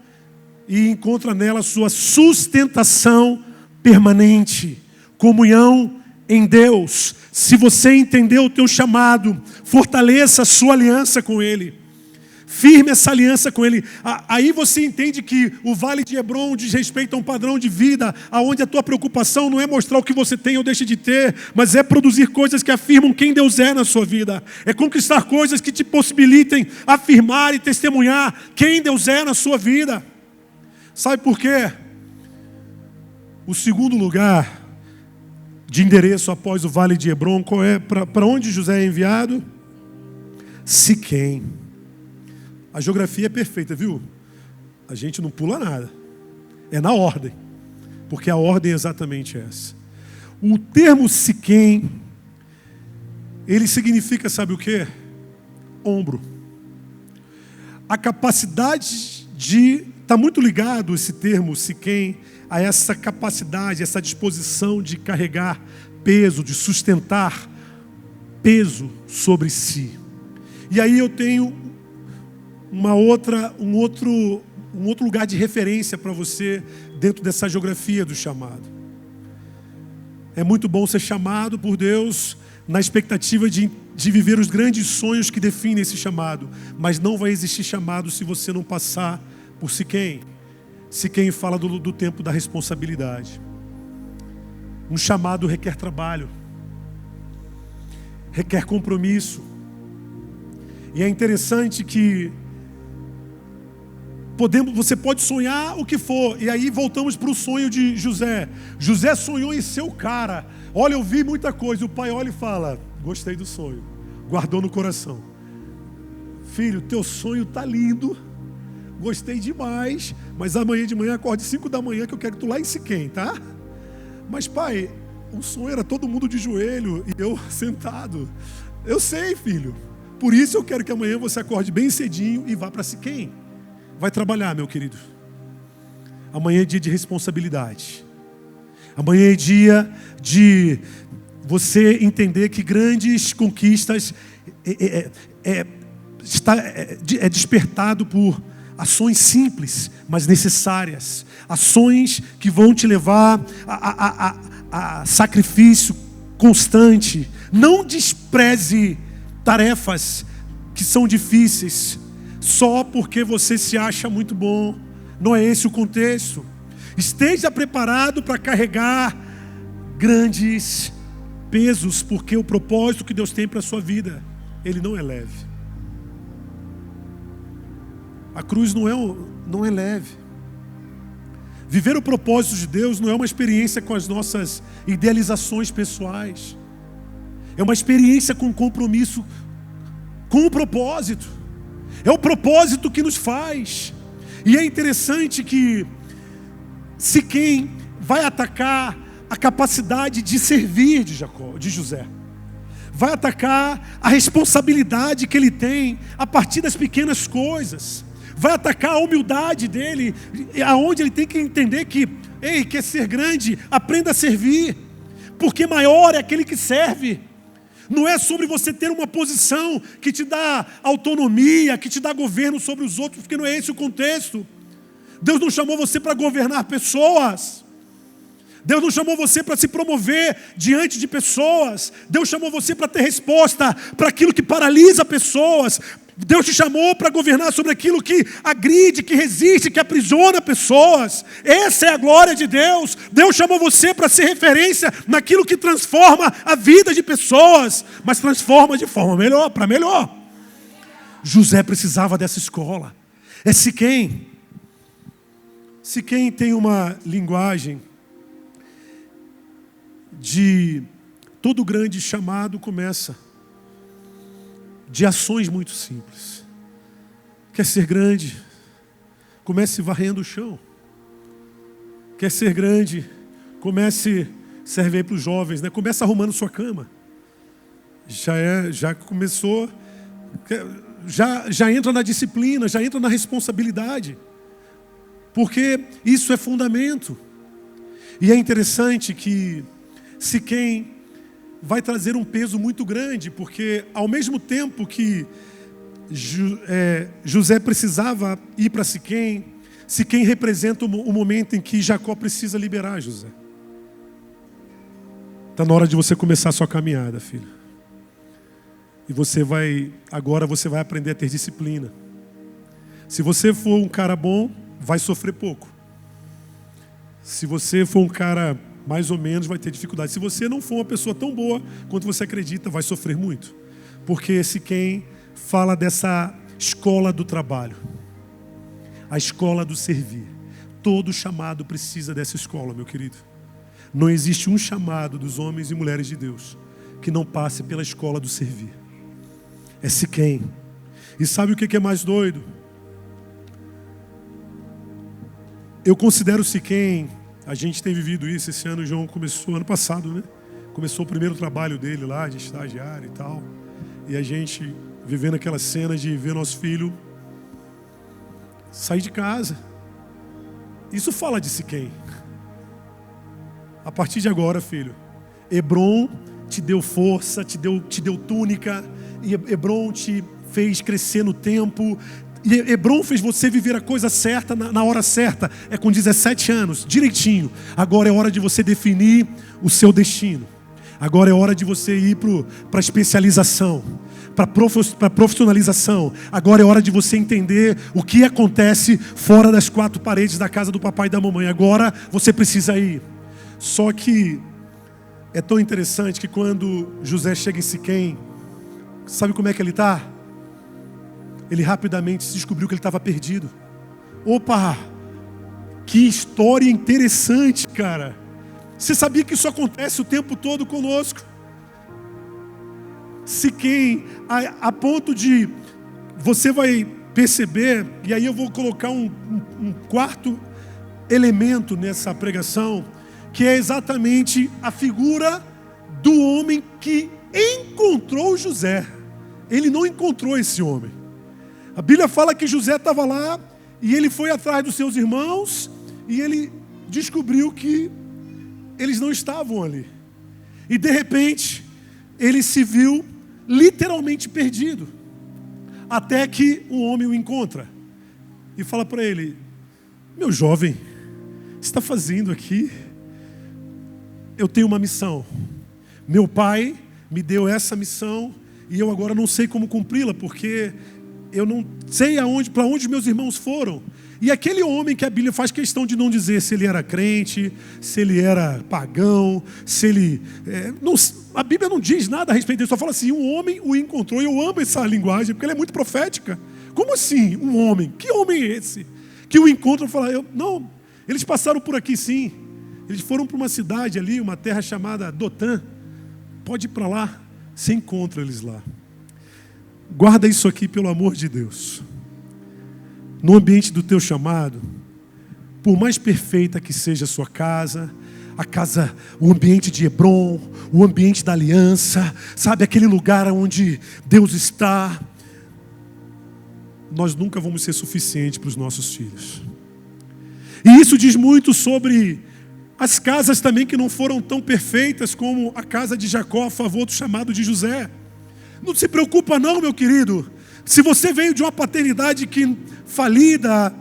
e encontra nela sua sustentação permanente. Comunhão em Deus. Se você entendeu o teu chamado, fortaleça a sua aliança com Ele. Firme essa aliança com Ele. Aí você entende que o Vale de Hebron diz respeito a um padrão de vida, onde a tua preocupação não é mostrar o que você tem ou deixa de ter, mas é produzir coisas que afirmam quem Deus é na sua vida. É conquistar coisas que te possibilitem afirmar e testemunhar quem Deus é na sua vida. Sabe por quê? O segundo lugar de endereço após o Vale de Hebron, qual é? Para onde José é enviado? Siquém. A geografia é perfeita, viu? A gente não pula nada. É na ordem. Porque a ordem é exatamente essa. O termo Siquém, ele significa, sabe o quê? Ombro. A capacidade de... Está muito ligado esse termo Siquém a essa capacidade, essa disposição de carregar peso, de sustentar peso sobre si. E aí eu tenho um outro lugar de referência para você dentro dessa geografia do chamado. É muito bom ser chamado por Deus na expectativa de viver os grandes sonhos que definem esse chamado, mas não vai existir chamado se você não passar por Siquém. Siquém fala do tempo da responsabilidade. Um chamado requer trabalho, requer compromisso. E é interessante que você pode sonhar o que for. E aí voltamos para o sonho de José. José sonhou em ser o cara. Olha, eu vi muita coisa. O pai olha e fala: gostei do sonho. Guardou no coração. Filho, teu sonho está lindo. Gostei demais. Mas amanhã de manhã acorde 5 da manhã que eu quero que tu lá em Siquém, tá? Mas pai, o sonho era todo mundo de joelho e eu sentado. Eu sei, filho. Por isso eu quero que amanhã você acorde bem cedinho e vá para Siquém. Vai trabalhar, meu querido. Amanhã é dia de responsabilidade. Amanhã é dia de você entender que grandes conquistas é despertado por ações simples, mas necessárias. Ações que vão te levar a sacrifício constante. Não despreze tarefas que são difíceis só porque você se acha muito bom. Não é esse o contexto. Esteja preparado para carregar grandes pesos, porque o propósito que Deus tem para a sua vida, ele não é leve. A cruz não é leve. Viver o propósito de Deus não é uma experiência com as nossas idealizações pessoais. É uma experiência com compromisso com o propósito. É o propósito que nos faz. E é interessante que Siquém vai atacar a capacidade de servir de José. Vai atacar a responsabilidade que ele tem a partir das pequenas coisas. Vai atacar a humildade dele, aonde ele tem que entender que, quer ser grande, aprenda a servir. Porque maior é aquele que serve. Não é sobre você ter uma posição que te dá autonomia, que te dá governo sobre os outros, porque não é esse o contexto. Deus não chamou você para governar pessoas. Deus não chamou você para se promover diante de pessoas. Deus chamou você para ter resposta para aquilo que paralisa pessoas. Deus te chamou para governar sobre aquilo que agride, que resiste, que aprisiona pessoas. Essa é a glória de Deus. Deus chamou você para ser referência naquilo que transforma a vida de pessoas, mas transforma de forma melhor, para melhor. José precisava dessa escola. É Siquém. Siquém tem uma linguagem de todo grande chamado começa de ações muito simples. Quer ser grande? Comece varrendo o chão. Quer ser grande? Comece a servir para os jovens, né? Comece arrumando sua cama. Já começou, já entra na disciplina, já entra na responsabilidade. Porque isso é fundamento. E é interessante que Siquém vai trazer um peso muito grande, porque ao mesmo tempo que José precisava ir para Siquém, Siquém representa o momento em que Jacó precisa liberar José. Está na hora de você começar a sua caminhada, filho. E agora você vai aprender a ter disciplina. Se você for um cara bom, vai sofrer pouco. Se você for um cara mais ou menos, vai ter dificuldade. Se você não for uma pessoa tão boa quanto você acredita, vai sofrer muito. Porque Siquém fala dessa escola do trabalho. A escola do servir. Todo chamado precisa dessa escola, meu querido. Não existe um chamado dos homens e mulheres de Deus que não passe pela escola do servir. É Siquém. E sabe o que é mais doido? Eu considero Siquém, a gente tem vivido isso, esse ano o João começou, ano passado, né? Começou o primeiro trabalho dele lá, de estagiário e tal. E a gente vivendo aquela cena de ver nosso filho sair de casa. Isso fala de Siquém. A partir de agora, filho, Hebron te deu força, te deu túnica, e Hebron te fez crescer no tempo. E Hebron fez você viver a coisa certa, na hora certa. É com 17 anos, direitinho. Agora é hora de você definir o seu destino. Agora é hora de você ir para a especialização, para a profissionalização. Agora é hora de você entender o que acontece fora das quatro paredes da casa do papai e da mamãe. Agora você precisa ir. Só que é tão interessante que quando José chega em Siquém, sabe como é que ele está? Ele rapidamente descobriu que ele estava perdido. Opa! Que história interessante, cara! Você sabia que isso acontece o tempo todo conosco? Siquém, a ponto de você vai perceber, e aí eu vou colocar um quarto elemento nessa pregação, que é exatamente a figura do homem que encontrou José. Ele não encontrou esse homem. A Bíblia fala que José estava lá e ele foi atrás dos seus irmãos e ele descobriu que eles não estavam ali. E de repente, ele se viu literalmente perdido. Até que um homem o encontra e fala para ele: meu jovem, o que você está fazendo aqui? Eu tenho uma missão. Meu pai me deu essa missão e eu agora não sei como cumpri-la, porque eu não sei para onde meus irmãos foram. E aquele homem que a Bíblia faz questão de não dizer se ele era crente, se ele era pagão, se ele... a Bíblia não diz nada a respeito disso, só fala assim, um homem o encontrou. E eu amo essa linguagem, porque ela é muito profética. Como assim, um homem? Que homem é esse? Que o encontra e fala, não, eles passaram por aqui sim. Eles foram para uma cidade ali, uma terra chamada Dotã. Pode ir para lá, você encontra eles lá. Guarda isso aqui, pelo amor de Deus. No ambiente do teu chamado, por mais perfeita que seja a sua casa, o ambiente de Hebron, o ambiente da aliança, sabe, aquele lugar onde Deus está, nós nunca vamos ser suficientes para os nossos filhos. E isso diz muito sobre as casas também que não foram tão perfeitas como a casa de Jacó a favor do chamado de José. Não se preocupa não, meu querido. Se você veio de uma paternidade falida,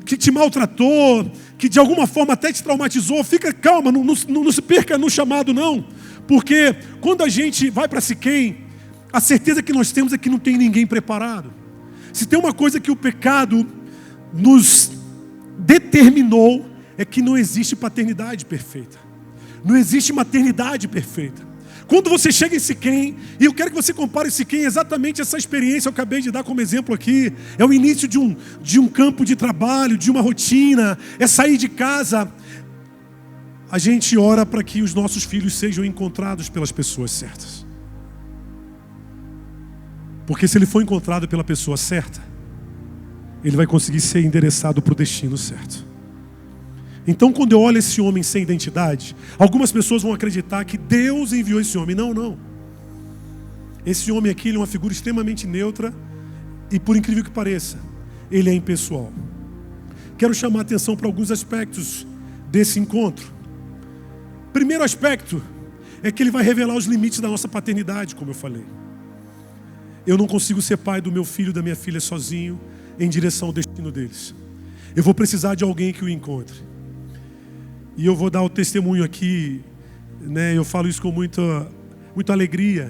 que te maltratou, que de alguma forma até te traumatizou, fica calma, não se perca no chamado não. Porque quando a gente vai para Siquém, a certeza que nós temos é que não tem ninguém preparado. Se tem uma coisa que o pecado nos determinou, é que não existe paternidade perfeita. Não existe maternidade perfeita. Quando você chega em Siquém, e eu quero que você compare Siquém, exatamente essa experiência eu acabei de dar como exemplo aqui. É o início de um campo de trabalho, de uma rotina, é sair de casa. A gente ora para que os nossos filhos sejam encontrados pelas pessoas certas. Porque se ele for encontrado pela pessoa certa, ele vai conseguir ser endereçado para o destino certo. Então, quando eu olho esse homem sem identidade, algumas pessoas vão acreditar que Deus enviou esse homem. Não, não. Esse homem aqui, ele é uma figura extremamente neutra e, por incrível que pareça, ele é impessoal. Quero chamar a atenção para alguns aspectos desse encontro. Primeiro aspecto é que ele vai revelar os limites da nossa paternidade, como eu falei. Eu não consigo ser pai do meu filho, da minha filha sozinho, em direção ao destino deles. Eu vou precisar de alguém que o encontre. E eu vou dar o testemunho aqui, né? Eu falo isso com muita alegria.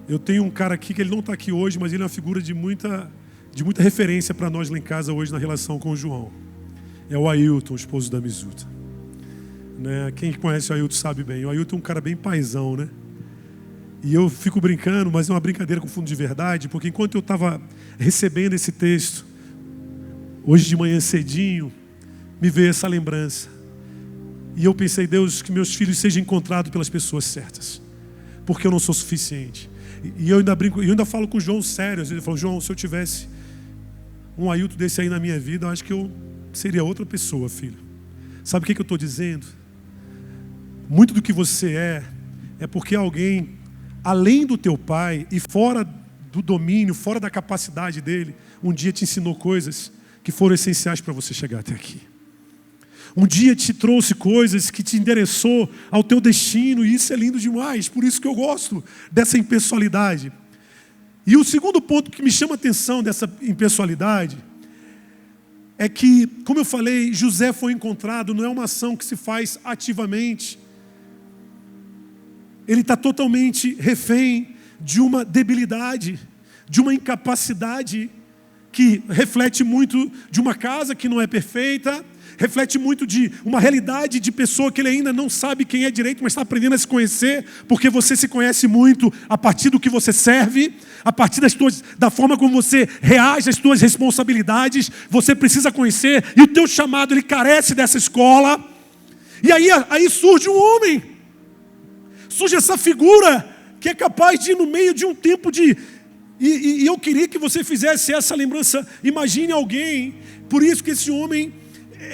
Eu tenho um cara aqui que ele não está aqui hoje, mas ele é uma figura de muita referência para nós lá em casa hoje na relação com o João. É o Ailton, o esposo da Mizuta. Né? Quem conhece o Ailton sabe bem. O Ailton é um cara bem paizão, né? E eu fico brincando, mas é uma brincadeira com fundo de verdade, porque enquanto eu estava recebendo esse texto, hoje de manhã cedinho, me veio essa lembrança. E eu pensei, Deus, que meus filhos sejam encontrados pelas pessoas certas, porque eu não sou suficiente. E eu ainda brinco, eu ainda falo com o João sério. Às vezes eu falo, João, se eu tivesse um Ailton desse aí na minha vida, eu acho que eu seria outra pessoa, filho. Sabe o que eu estou dizendo? Muito do que você é porque alguém, além do teu pai e fora do domínio, fora da capacidade dele, um dia te ensinou coisas que foram essenciais para você chegar até aqui. Um dia te trouxe coisas que te endereçou ao teu destino, e isso é lindo demais. Por isso que eu gosto dessa impessoalidade. E o segundo ponto que me chama a atenção dessa impessoalidade é que, como eu falei, José foi encontrado, não é uma ação que se faz ativamente. Ele está totalmente refém de uma debilidade, de uma incapacidade que reflete muito de uma casa que não é perfeita, reflete muito de uma realidade de pessoa que ele ainda não sabe quem é direito, mas está aprendendo a se conhecer, porque você se conhece muito a partir do que você serve, a partir da forma como você reage às suas responsabilidades. Você precisa conhecer, e o teu chamado, ele carece dessa escola. E aí surge um homem, surge essa figura que é capaz de ir no meio de um tempo de... E eu queria que você fizesse essa lembrança. Imagine alguém, por isso que esse homem,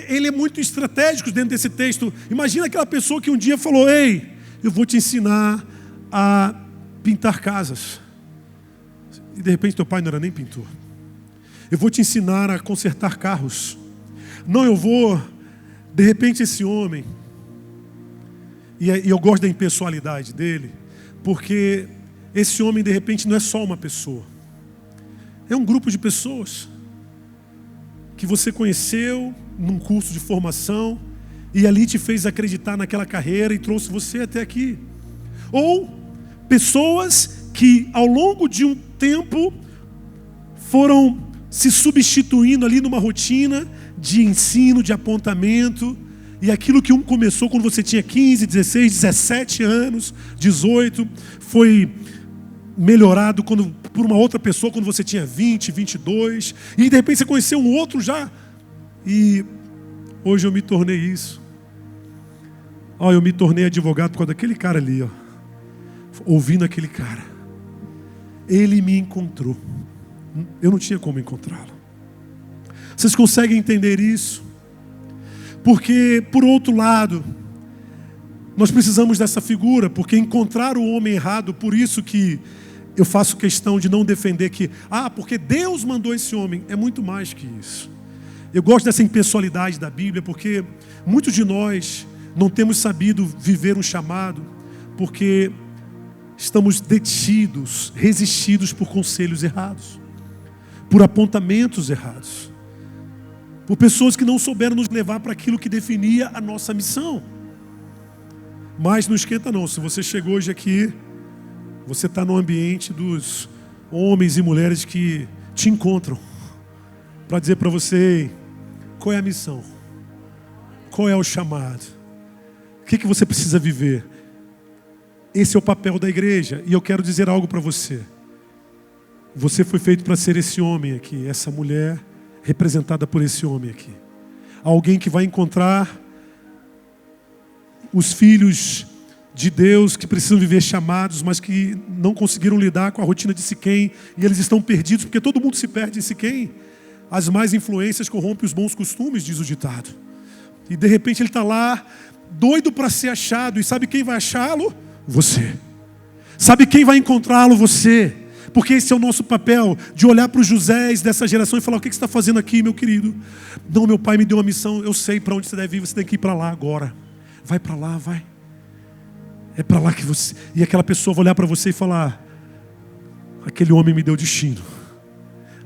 ele é muito estratégico dentro desse texto. Imagina aquela pessoa que um dia falou, ei, eu vou te ensinar a pintar casas. E de repente teu pai não era nem pintor. Eu vou te ensinar a consertar carros. Não, eu vou... De repente esse homem... E eu gosto da impessoalidade dele, porque esse homem de repente não é só uma pessoa. É um grupo de pessoas que você conheceu num curso de formação e ali te fez acreditar naquela carreira e trouxe você até aqui. Ou pessoas que ao longo de um tempo foram se substituindo ali numa rotina de ensino, de apontamento. E aquilo que um começou quando você tinha 15, 16, 17 anos, 18, foi melhorado por uma outra pessoa quando você tinha 20, 22. E de repente você conheceu um outro já. E hoje eu me tornei isso. Eu me tornei advogado por causa daquele cara ali, ouvindo aquele cara. Ele me encontrou. Eu não tinha como encontrá-lo. Vocês conseguem entender isso? Porque, por outro lado, nós precisamos dessa figura, porque encontrar o homem errado, por isso que eu faço questão de não defender que, porque Deus mandou esse homem, é muito mais que isso. Eu gosto dessa impessoalidade da Bíblia, porque muitos de nós não temos sabido viver um chamado, porque estamos detidos, resistidos por conselhos errados, por apontamentos errados, por pessoas que não souberam nos levar para aquilo que definia a nossa missão. Mas não esquenta não, se você chegou hoje aqui, você está no ambiente dos homens e mulheres que te encontram para dizer para você qual é a missão, qual é o chamado, o que você precisa viver. Esse é o papel da igreja. E eu quero dizer algo para você. Você foi feito para ser esse homem aqui, essa mulher representada por esse homem aqui. Alguém que vai encontrar os filhos de Deus que precisam viver chamados, mas que não conseguiram lidar com a rotina de Siquém, e eles estão perdidos, porque todo mundo se perde em Siquém. As más influências corrompem os bons costumes, diz o ditado. E de repente ele está lá, doido para ser achado, e sabe quem vai achá-lo? Você. Sabe quem vai encontrá-lo? Você. Porque esse é o nosso papel, de olhar para os Josés dessa geração e falar: o que você está fazendo aqui, meu querido? Não, meu pai me deu uma missão, eu sei para onde você deve ir, você tem que ir para lá agora. Vai para lá, vai. É para lá que você... E aquela pessoa vai olhar para você e falar: aquele homem me deu destino.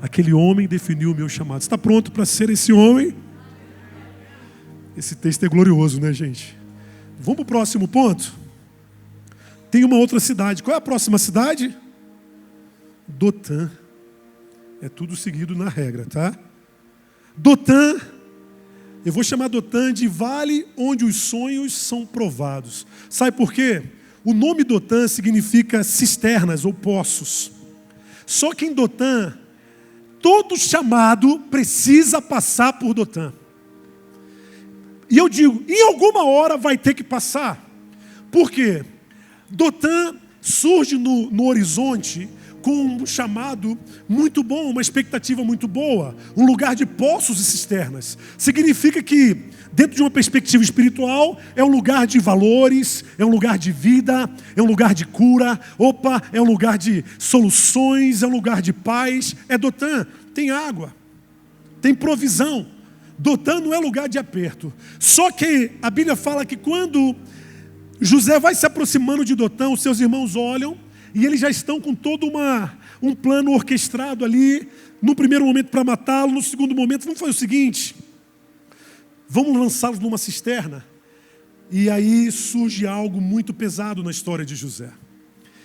Aquele homem definiu o meu chamado. Você está pronto para ser esse homem? Esse texto é glorioso, né, gente? Vamos para o próximo ponto? Tem uma outra cidade. Qual é a próxima cidade? Dotã. É tudo seguido na regra, tá? Dotã. Eu vou chamar Dotã de vale onde os sonhos são provados. Sabe por quê? O nome Dotã significa cisternas ou poços. Só que em Dotã, todo chamado precisa passar por Dotã. E eu digo, em alguma hora vai ter que passar. Por quê? Dotã surge no horizonte com um chamado muito bom, uma expectativa muito boa, um lugar de poços e cisternas. Significa que, dentro de uma perspectiva espiritual, é um lugar de valores, é um lugar de vida, é um lugar de cura, é um lugar de soluções, é um lugar de paz. É Dotã, tem água, tem provisão. Dotã não é lugar de aperto. Só que a Bíblia fala que quando José vai se aproximando de Dotã, os seus irmãos olham e eles já estão com todo um plano orquestrado ali, no primeiro momento para matá-lo, no segundo momento, vamos fazer o seguinte: vamos lançá-los numa cisterna. E aí surge algo muito pesado na história de José,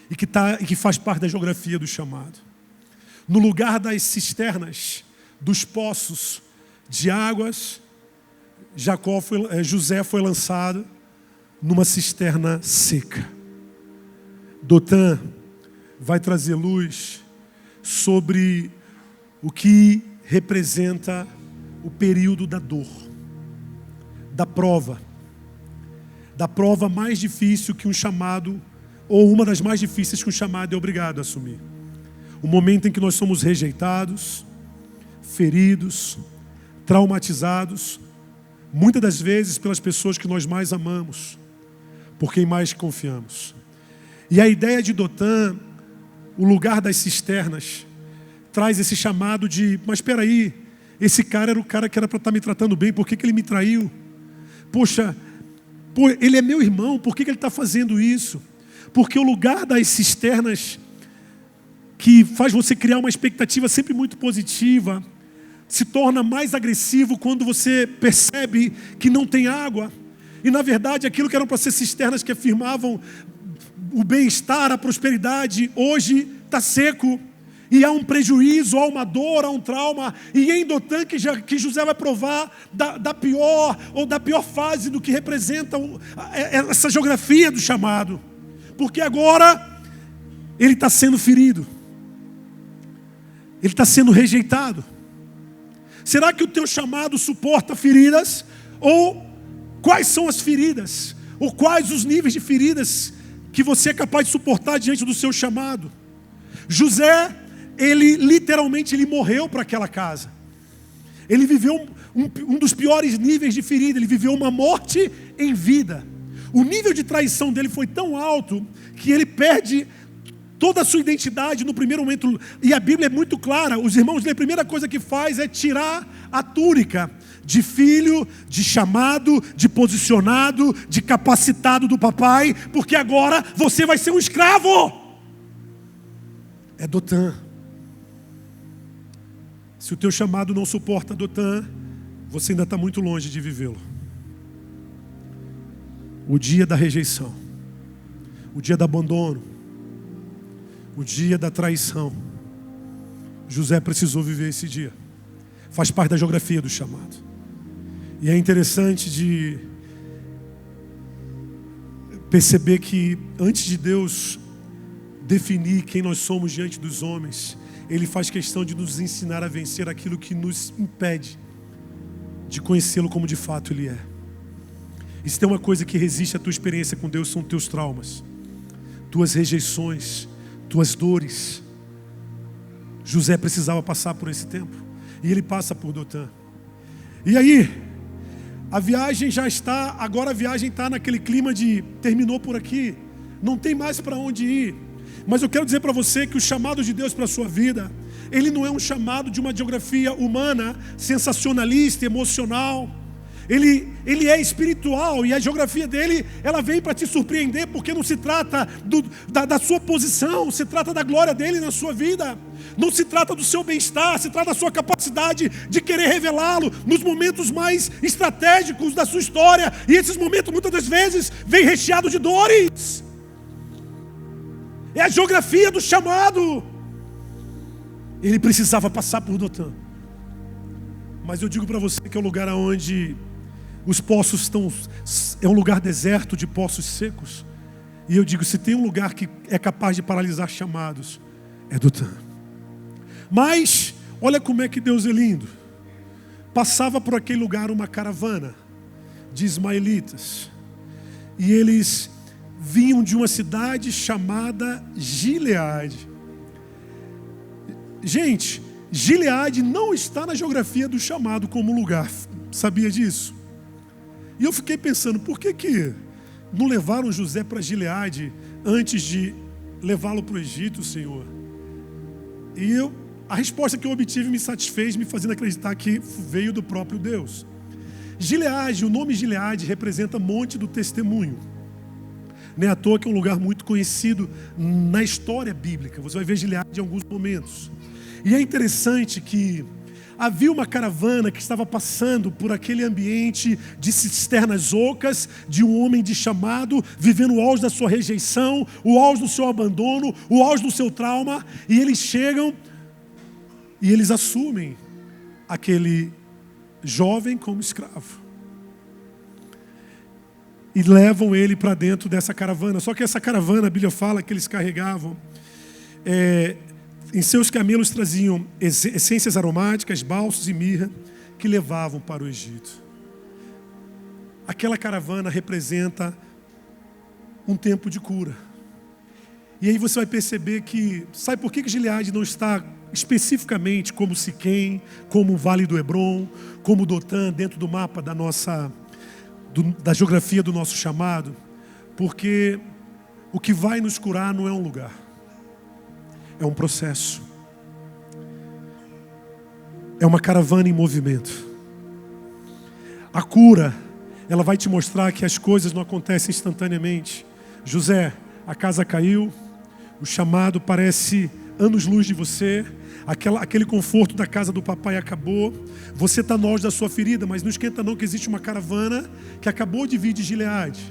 e que faz parte da geografia do chamado. No lugar das cisternas, dos poços de águas, José foi lançado numa cisterna seca. Dotã vai trazer luz sobre o que representa o período da dor, da prova mais difícil que um chamado, ou uma das mais difíceis que um chamado é obrigado a assumir. O momento em que nós somos rejeitados, feridos, traumatizados, muitas das vezes pelas pessoas que nós mais amamos, por quem mais confiamos. E a ideia de Dotã, o lugar das cisternas, traz esse chamado de: mas espera aí, esse cara era o cara que era para estar me tratando bem, por que ele me traiu? Poxa, ele é meu irmão, por que ele está fazendo isso? Porque o lugar das cisternas, que faz você criar uma expectativa sempre muito positiva, se torna mais agressivo quando você percebe que não tem água. E na verdade aquilo que eram para ser cisternas que afirmavam o bem-estar, a prosperidade, hoje está seco. E há um prejuízo, há uma dor, há um trauma. E em Dotã que José vai provar da pior fase do que representa essa geografia do chamado. Porque agora ele está sendo ferido. Ele está sendo rejeitado. Será que o teu chamado suporta feridas? Ou quais são as feridas? Ou quais os níveis de feridas que você é capaz de suportar diante do seu chamado? José, ele literalmente morreu para aquela casa. Ele viveu um dos piores níveis de ferida. Ele viveu uma morte em vida. O nível de traição dele foi tão alto que ele perde toda a sua identidade no primeiro momento. E a Bíblia é muito clara. Os irmãos, a primeira coisa que faz é tirar a túnica de filho, de chamado, de posicionado, de capacitado do papai, porque agora você vai ser um escravo. É Dotã. Se o teu chamado não suporta Dotã, você ainda está muito longe de vivê-lo. O dia da rejeição, o dia do abandono, o dia da traição, José precisou viver esse dia. Faz parte da geografia do chamado. E é interessante de perceber que antes de Deus definir quem nós somos diante dos homens, Ele faz questão de nos ensinar a vencer aquilo que nos impede de conhecê-lo como de fato Ele é. E se tem uma coisa que resiste à tua experiência com Deus, são teus traumas, tuas rejeições, tuas dores. José precisava passar por esse tempo, e ele passa por Dotã. E aí, a viagem já está, agora a viagem está naquele clima de terminou por aqui, não tem mais para onde ir. Mas eu quero dizer para você que o chamado de Deus para a sua vida, ele não é um chamado de uma geografia humana, sensacionalista, emocional. Ele é espiritual, e a geografia dele, ela vem para te surpreender, porque não se trata da sua posição, se trata da glória dele na sua vida. Não se trata do seu bem-estar, se trata da sua capacidade de querer revelá-lo nos momentos mais estratégicos da sua história. E esses momentos muitas das vezes vêm recheados de dores. É a geografia do chamado. Ele precisava passar por Dotã. Mas eu digo para você que é um lugar onde os poços estão, é um lugar deserto de poços secos. E eu digo, se tem um lugar que é capaz de paralisar chamados, é Dotã. Mas, olha como é que Deus é lindo. Passava por aquele lugar uma caravana de ismaelitas. E eles vinham de uma cidade chamada Gileade. Gente, Gileade não está na geografia do chamado como lugar. Sabia disso? E eu fiquei pensando, por que não levaram José para Gileade antes de levá-lo para o Egito, Senhor? E a resposta que eu obtive me satisfez, me fazendo acreditar que veio do próprio Deus. Gileade, o nome Gileade representa Monte do Testemunho. Não é à toa que é um lugar muito conhecido na história bíblica. Você vai ver Gileade em alguns momentos. E é interessante que havia uma caravana que estava passando por aquele ambiente de cisternas ocas, de um homem de chamado, vivendo o auge da sua rejeição, o auge do seu abandono, o auge do seu trauma. E eles chegam e eles assumem aquele jovem como escravo. E levam ele para dentro dessa caravana. Só que essa caravana, a Bíblia fala que eles carregavam, em seus camelos traziam essências aromáticas, bálsamos e mirra, que levavam para o Egito. Aquela caravana representa um tempo de cura. E aí você vai perceber que, sabe por que Gileade não está especificamente como Siquém, como o Vale do Hebron, como Dotã, dentro do mapa da geografia do nosso chamado? Porque o que vai nos curar não é um lugar, é um processo. É uma caravana em movimento. A cura, ela vai te mostrar que as coisas não acontecem instantaneamente. José, a casa caiu, o chamado parece anos-luz de você, aquele conforto da casa do papai acabou, você está no auge da sua ferida, mas não esquenta não que existe uma caravana que acabou de vir de Gileade.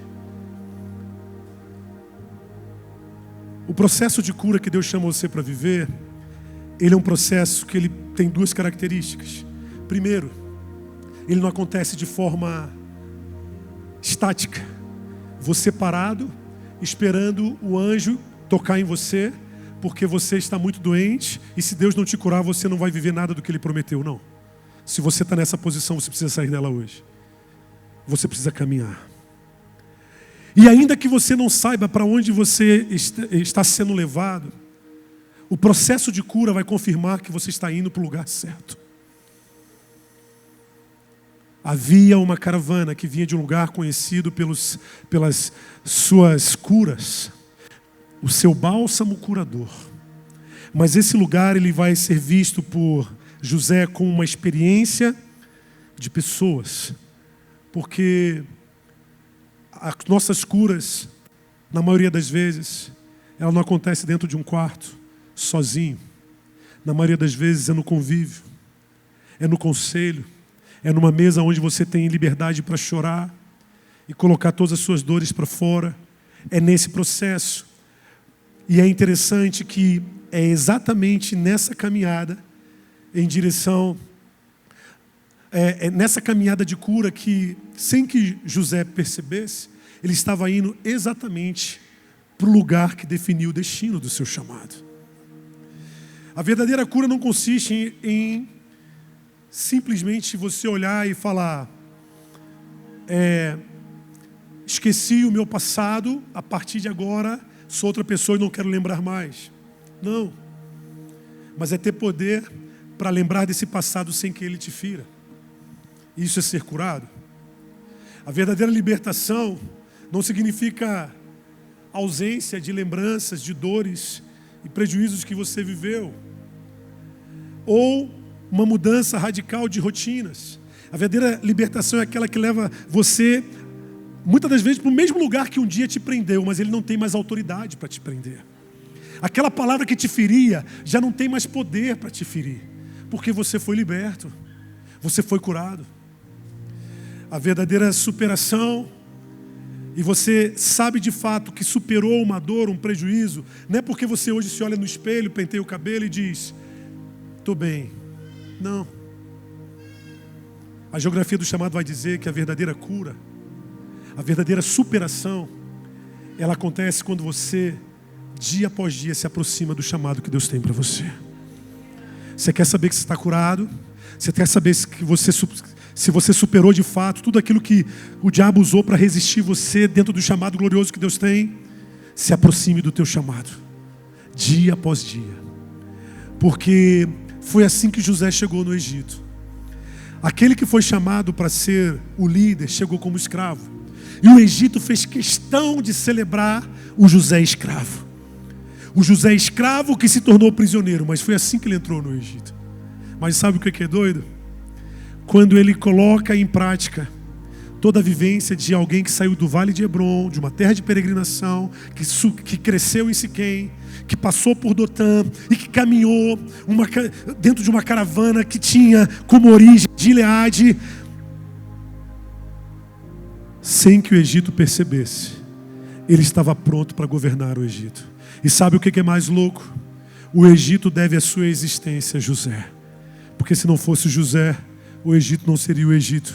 O processo de cura que Deus chama você para viver, ele é um processo que ele tem duas características. Primeiro, ele não acontece de forma estática. Você parado, esperando o anjo tocar em você, porque você está muito doente, e se Deus não te curar, você não vai viver nada do que Ele prometeu, não. Se você está nessa posição, você precisa sair dela hoje. Você precisa caminhar. E ainda que você não saiba para onde você está sendo levado, o processo de cura vai confirmar que você está indo para o lugar certo. Havia uma caravana que vinha de um lugar conhecido pelas suas curas, o seu bálsamo curador. Mas esse lugar ele vai ser visto por José como uma experiência de pessoas, porque as nossas curas, na maioria das vezes, ela não acontece dentro de um quarto, sozinho. Na maioria das vezes é no convívio, é no conselho, é numa mesa onde você tem liberdade para chorar e colocar todas as suas dores para fora. É nesse processo. E é interessante que é exatamente nessa caminhada, em direção, nessa caminhada de cura que, sem que José percebesse, ele estava indo exatamente para o lugar que definiu o destino do seu chamado. A verdadeira cura não consiste em simplesmente você olhar e falar, esqueci o meu passado, a partir de agora sou outra pessoa e não quero lembrar mais. Não. Mas é ter poder para lembrar desse passado sem que ele te fira. Isso é ser curado. A verdadeira libertação não significa ausência de lembranças, de dores e prejuízos que você viveu, ou uma mudança radical de rotinas. A verdadeira libertação é aquela que leva você, muitas das vezes, para o mesmo lugar que um dia te prendeu, mas ele não tem mais autoridade para te prender. Aquela palavra que te feria já não tem mais poder para te ferir, porque você foi liberto, você foi curado. A verdadeira superação, e você sabe de fato que superou uma dor, um prejuízo, não é porque você hoje se olha no espelho, penteia o cabelo e diz, estou bem. Não. A geografia do chamado vai dizer que a verdadeira cura, a verdadeira superação, ela acontece quando você, dia após dia, se aproxima do chamado que Deus tem para você. Você quer saber que você está curado? Você quer saber se você superou de fato tudo aquilo que o diabo usou para resistir você dentro do chamado glorioso que Deus tem? Se aproxime do teu chamado, dia após dia. Porque foi assim que José chegou no Egito. Aquele que foi chamado para ser o líder chegou como escravo. E o Egito fez questão de celebrar o José escravo. O José escravo que se tornou prisioneiro, mas foi assim que ele entrou no Egito. Mas sabe o que é doido? Quando ele coloca em prática toda a vivência de alguém que saiu do Vale de Hebron, de uma terra de peregrinação, que cresceu em Siquém, que passou por Dotã e que caminhou dentro de uma caravana que tinha como origem Gileade, sem que o Egito percebesse, ele estava pronto para governar o Egito. E sabe o que é mais louco? O Egito deve a sua existência a José. Porque se não fosse José, o Egito não seria o Egito.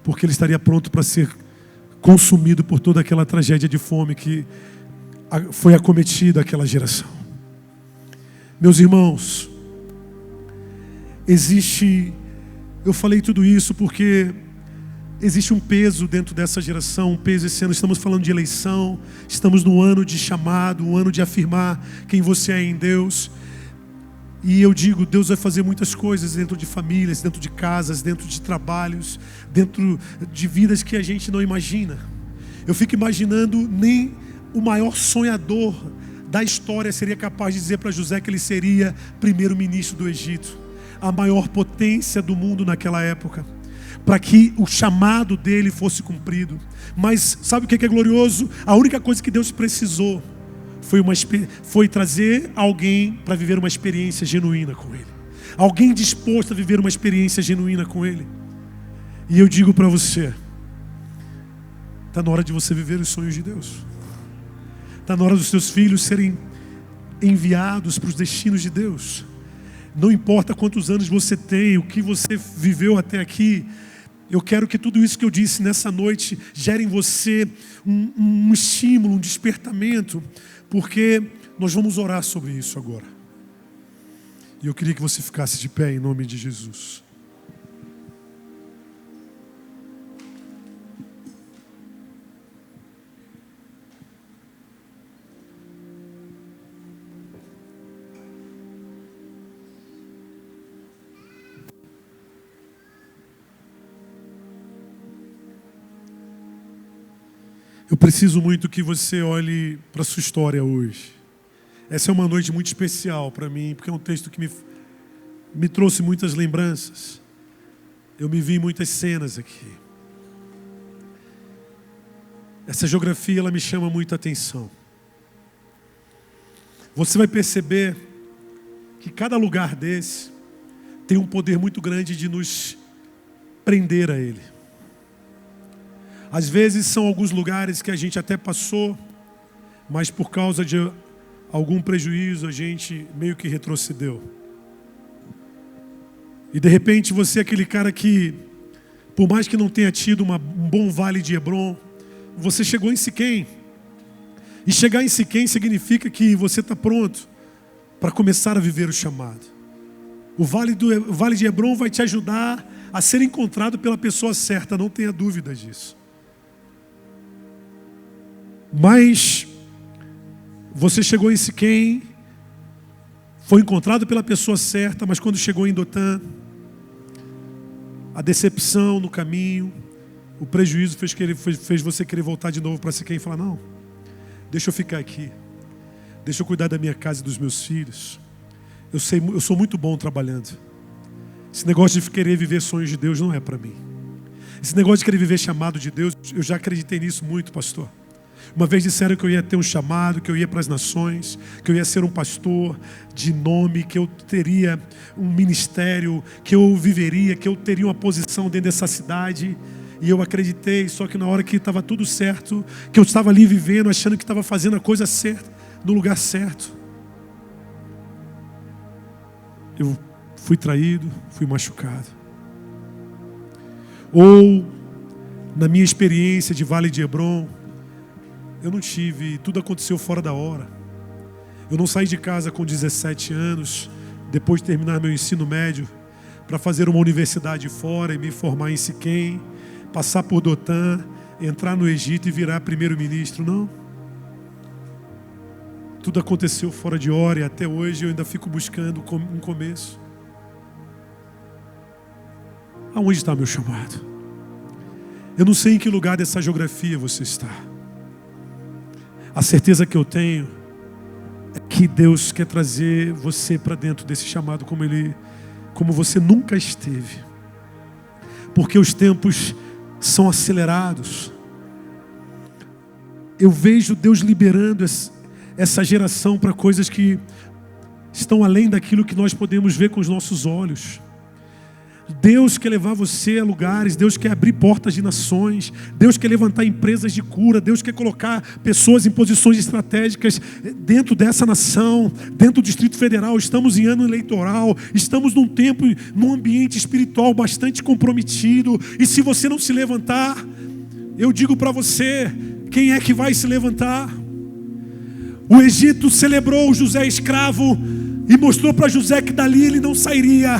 Porque ele estaria pronto para ser consumido por toda aquela tragédia de fome que foi acometida aquela geração. Meus irmãos, eu falei tudo isso porque existe um peso dentro dessa geração, um peso esse ano. Estamos falando de eleição, estamos no ano de chamado, um ano de afirmar quem você é em Deus. E eu digo, Deus vai fazer muitas coisas dentro de famílias, dentro de casas, dentro de trabalhos, dentro de vidas que a gente não imagina. Eu fico imaginando, nem o maior sonhador da história seria capaz de dizer para José que ele seria primeiro-ministro do Egito, a maior potência do mundo naquela época, para que o chamado dele fosse cumprido. Mas sabe o que é glorioso? A única coisa que Deus precisou foi trazer alguém para viver uma experiência genuína com Ele. Alguém disposto a viver uma experiência genuína com Ele. E eu digo para você, está na hora de você viver os sonhos de Deus. Está na hora dos seus filhos serem enviados para os destinos de Deus. Não importa quantos anos você tem, o que você viveu até aqui, eu quero que tudo isso que eu disse nessa noite gere em você um estímulo, um despertamento, porque nós vamos orar sobre isso agora. E eu queria que você ficasse de pé em nome de Jesus. Eu preciso muito que você olhe para a sua história hoje. Essa é uma noite muito especial para mim, porque é um texto que me trouxe muitas lembranças. Eu me vi em muitas cenas aqui. Essa geografia, ela me chama muita atenção. Você vai perceber que cada lugar desse tem um poder muito grande de nos prender a ele. Às vezes são alguns lugares que a gente até passou, mas por causa de algum prejuízo, a gente meio que retrocedeu. E de repente você é aquele cara que, por mais que não tenha tido um bom vale de Hebron, você chegou em Siquém. E chegar em Siquém significa que você está pronto para começar a viver o chamado. O vale de Hebron vai te ajudar a ser encontrado pela pessoa certa, não tenha dúvida disso. Mas você chegou em Siquém, foi encontrado pela pessoa certa, mas quando chegou em Dotã, a decepção no caminho, o prejuízo fez você querer voltar de novo para Siquém e falar: não, deixa eu ficar aqui, deixa eu cuidar da minha casa e dos meus filhos. Eu sou muito bom trabalhando. Esse negócio de querer viver sonhos de Deus não é para mim. Esse negócio de querer viver chamado de Deus, eu já acreditei nisso muito, pastor. Uma vez disseram que eu ia ter um chamado, que eu ia para as nações, que eu ia ser um pastor de nome, que eu teria um ministério, que eu viveria, que eu teria uma posição dentro dessa cidade. E eu acreditei, só que na hora que estava tudo certo, que eu estava ali vivendo, achando que estava fazendo a coisa certa, no lugar certo, eu fui traído, fui machucado. Ou, na minha experiência de Vale de Hebron, eu não tive, tudo aconteceu fora da hora. Eu não saí de casa com 17 anos, depois de terminar meu ensino médio, para fazer uma universidade fora e me formar em Siquém, passar por Dotã, entrar no Egito e virar primeiro-ministro, não. Tudo aconteceu fora de hora e até hoje eu ainda fico buscando um começo. Aonde está meu chamado? Eu não sei em que lugar dessa geografia você está. A certeza que eu tenho é que Deus quer trazer você para dentro desse chamado como você nunca esteve. Porque os tempos são acelerados. Eu vejo Deus liberando essa geração para coisas que estão além daquilo que nós podemos ver com os nossos olhos. Deus quer levar você a lugares, Deus quer abrir portas de nações, Deus quer levantar empresas de cura, Deus quer colocar pessoas em posições estratégicas dentro dessa nação, dentro do Distrito Federal. Estamos em ano eleitoral, estamos num ambiente espiritual bastante comprometido, e se você não se levantar, eu digo para você, quem é que vai se levantar? O Egito celebrou José escravo e mostrou para José que dali ele não sairia.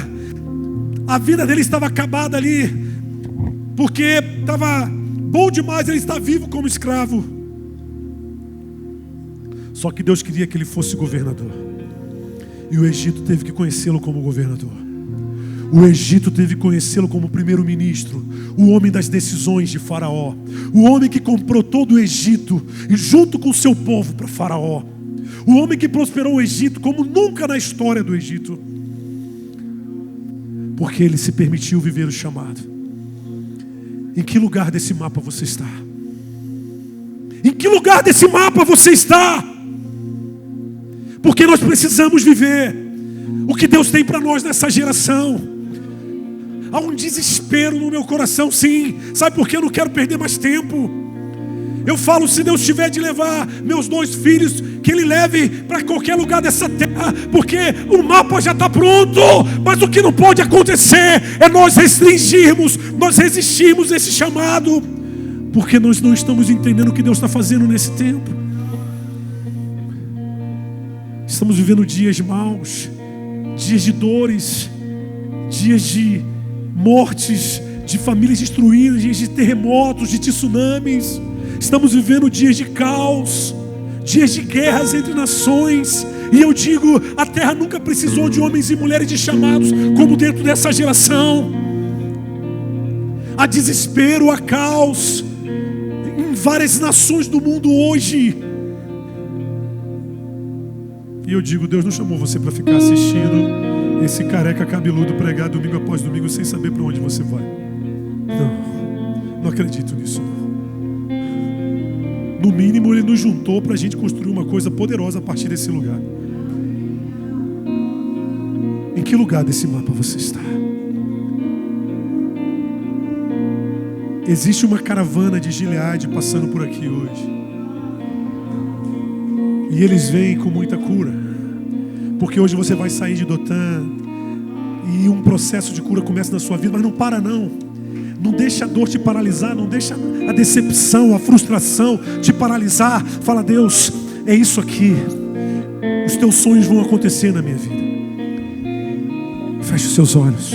A vida dele estava acabada ali, porque estava bom demais ele estar vivo como escravo. Só que Deus queria que ele fosse governador, e o Egito teve que conhecê-lo como governador. O Egito teve que conhecê-lo como primeiro-ministro, o homem das decisões de Faraó, o homem que comprou todo o Egito e junto com o seu povo para Faraó, o homem que prosperou o Egito como nunca na história do Egito. Porque ele se permitiu viver o chamado. Em que lugar desse mapa você está? Em que lugar desse mapa você está? Porque nós precisamos viver o que Deus tem para nós nessa geração. Há um desespero no meu coração, sim. Sabe por que eu não quero perder mais tempo? Eu falo, se Deus tiver de levar meus 2 filhos, que Ele leve para qualquer lugar dessa terra, porque o mapa já está pronto. Mas o que não pode acontecer é nós restringirmos, nós resistirmos a esse chamado, porque nós não estamos entendendo o que Deus está fazendo nesse tempo. Estamos vivendo dias maus, dias de dores, dias de mortes, de famílias destruídas, dias de terremotos, de tsunamis. Estamos vivendo dias de caos, dias de guerras entre nações. E eu digo, a terra nunca precisou de homens e mulheres de chamados como dentro dessa geração. Há desespero, há caos em várias nações do mundo hoje. E eu digo, Deus não chamou você para ficar assistindo esse careca cabeludo pregar domingo após domingo sem saber para onde você vai. Não acredito nisso, não. No mínimo, Ele nos juntou para a gente construir uma coisa poderosa a partir desse lugar. Em que lugar desse mapa você está? Existe uma caravana de Gileade passando por aqui hoje. E eles vêm com muita cura. Porque hoje você vai sair de Dothan e um processo de cura começa na sua vida. Mas não para não. Não deixa a dor te paralisar. Não deixa a decepção, a frustração te paralisar. Fala: Deus, é isso aqui. Os teus sonhos vão acontecer na minha vida. Feche os seus olhos.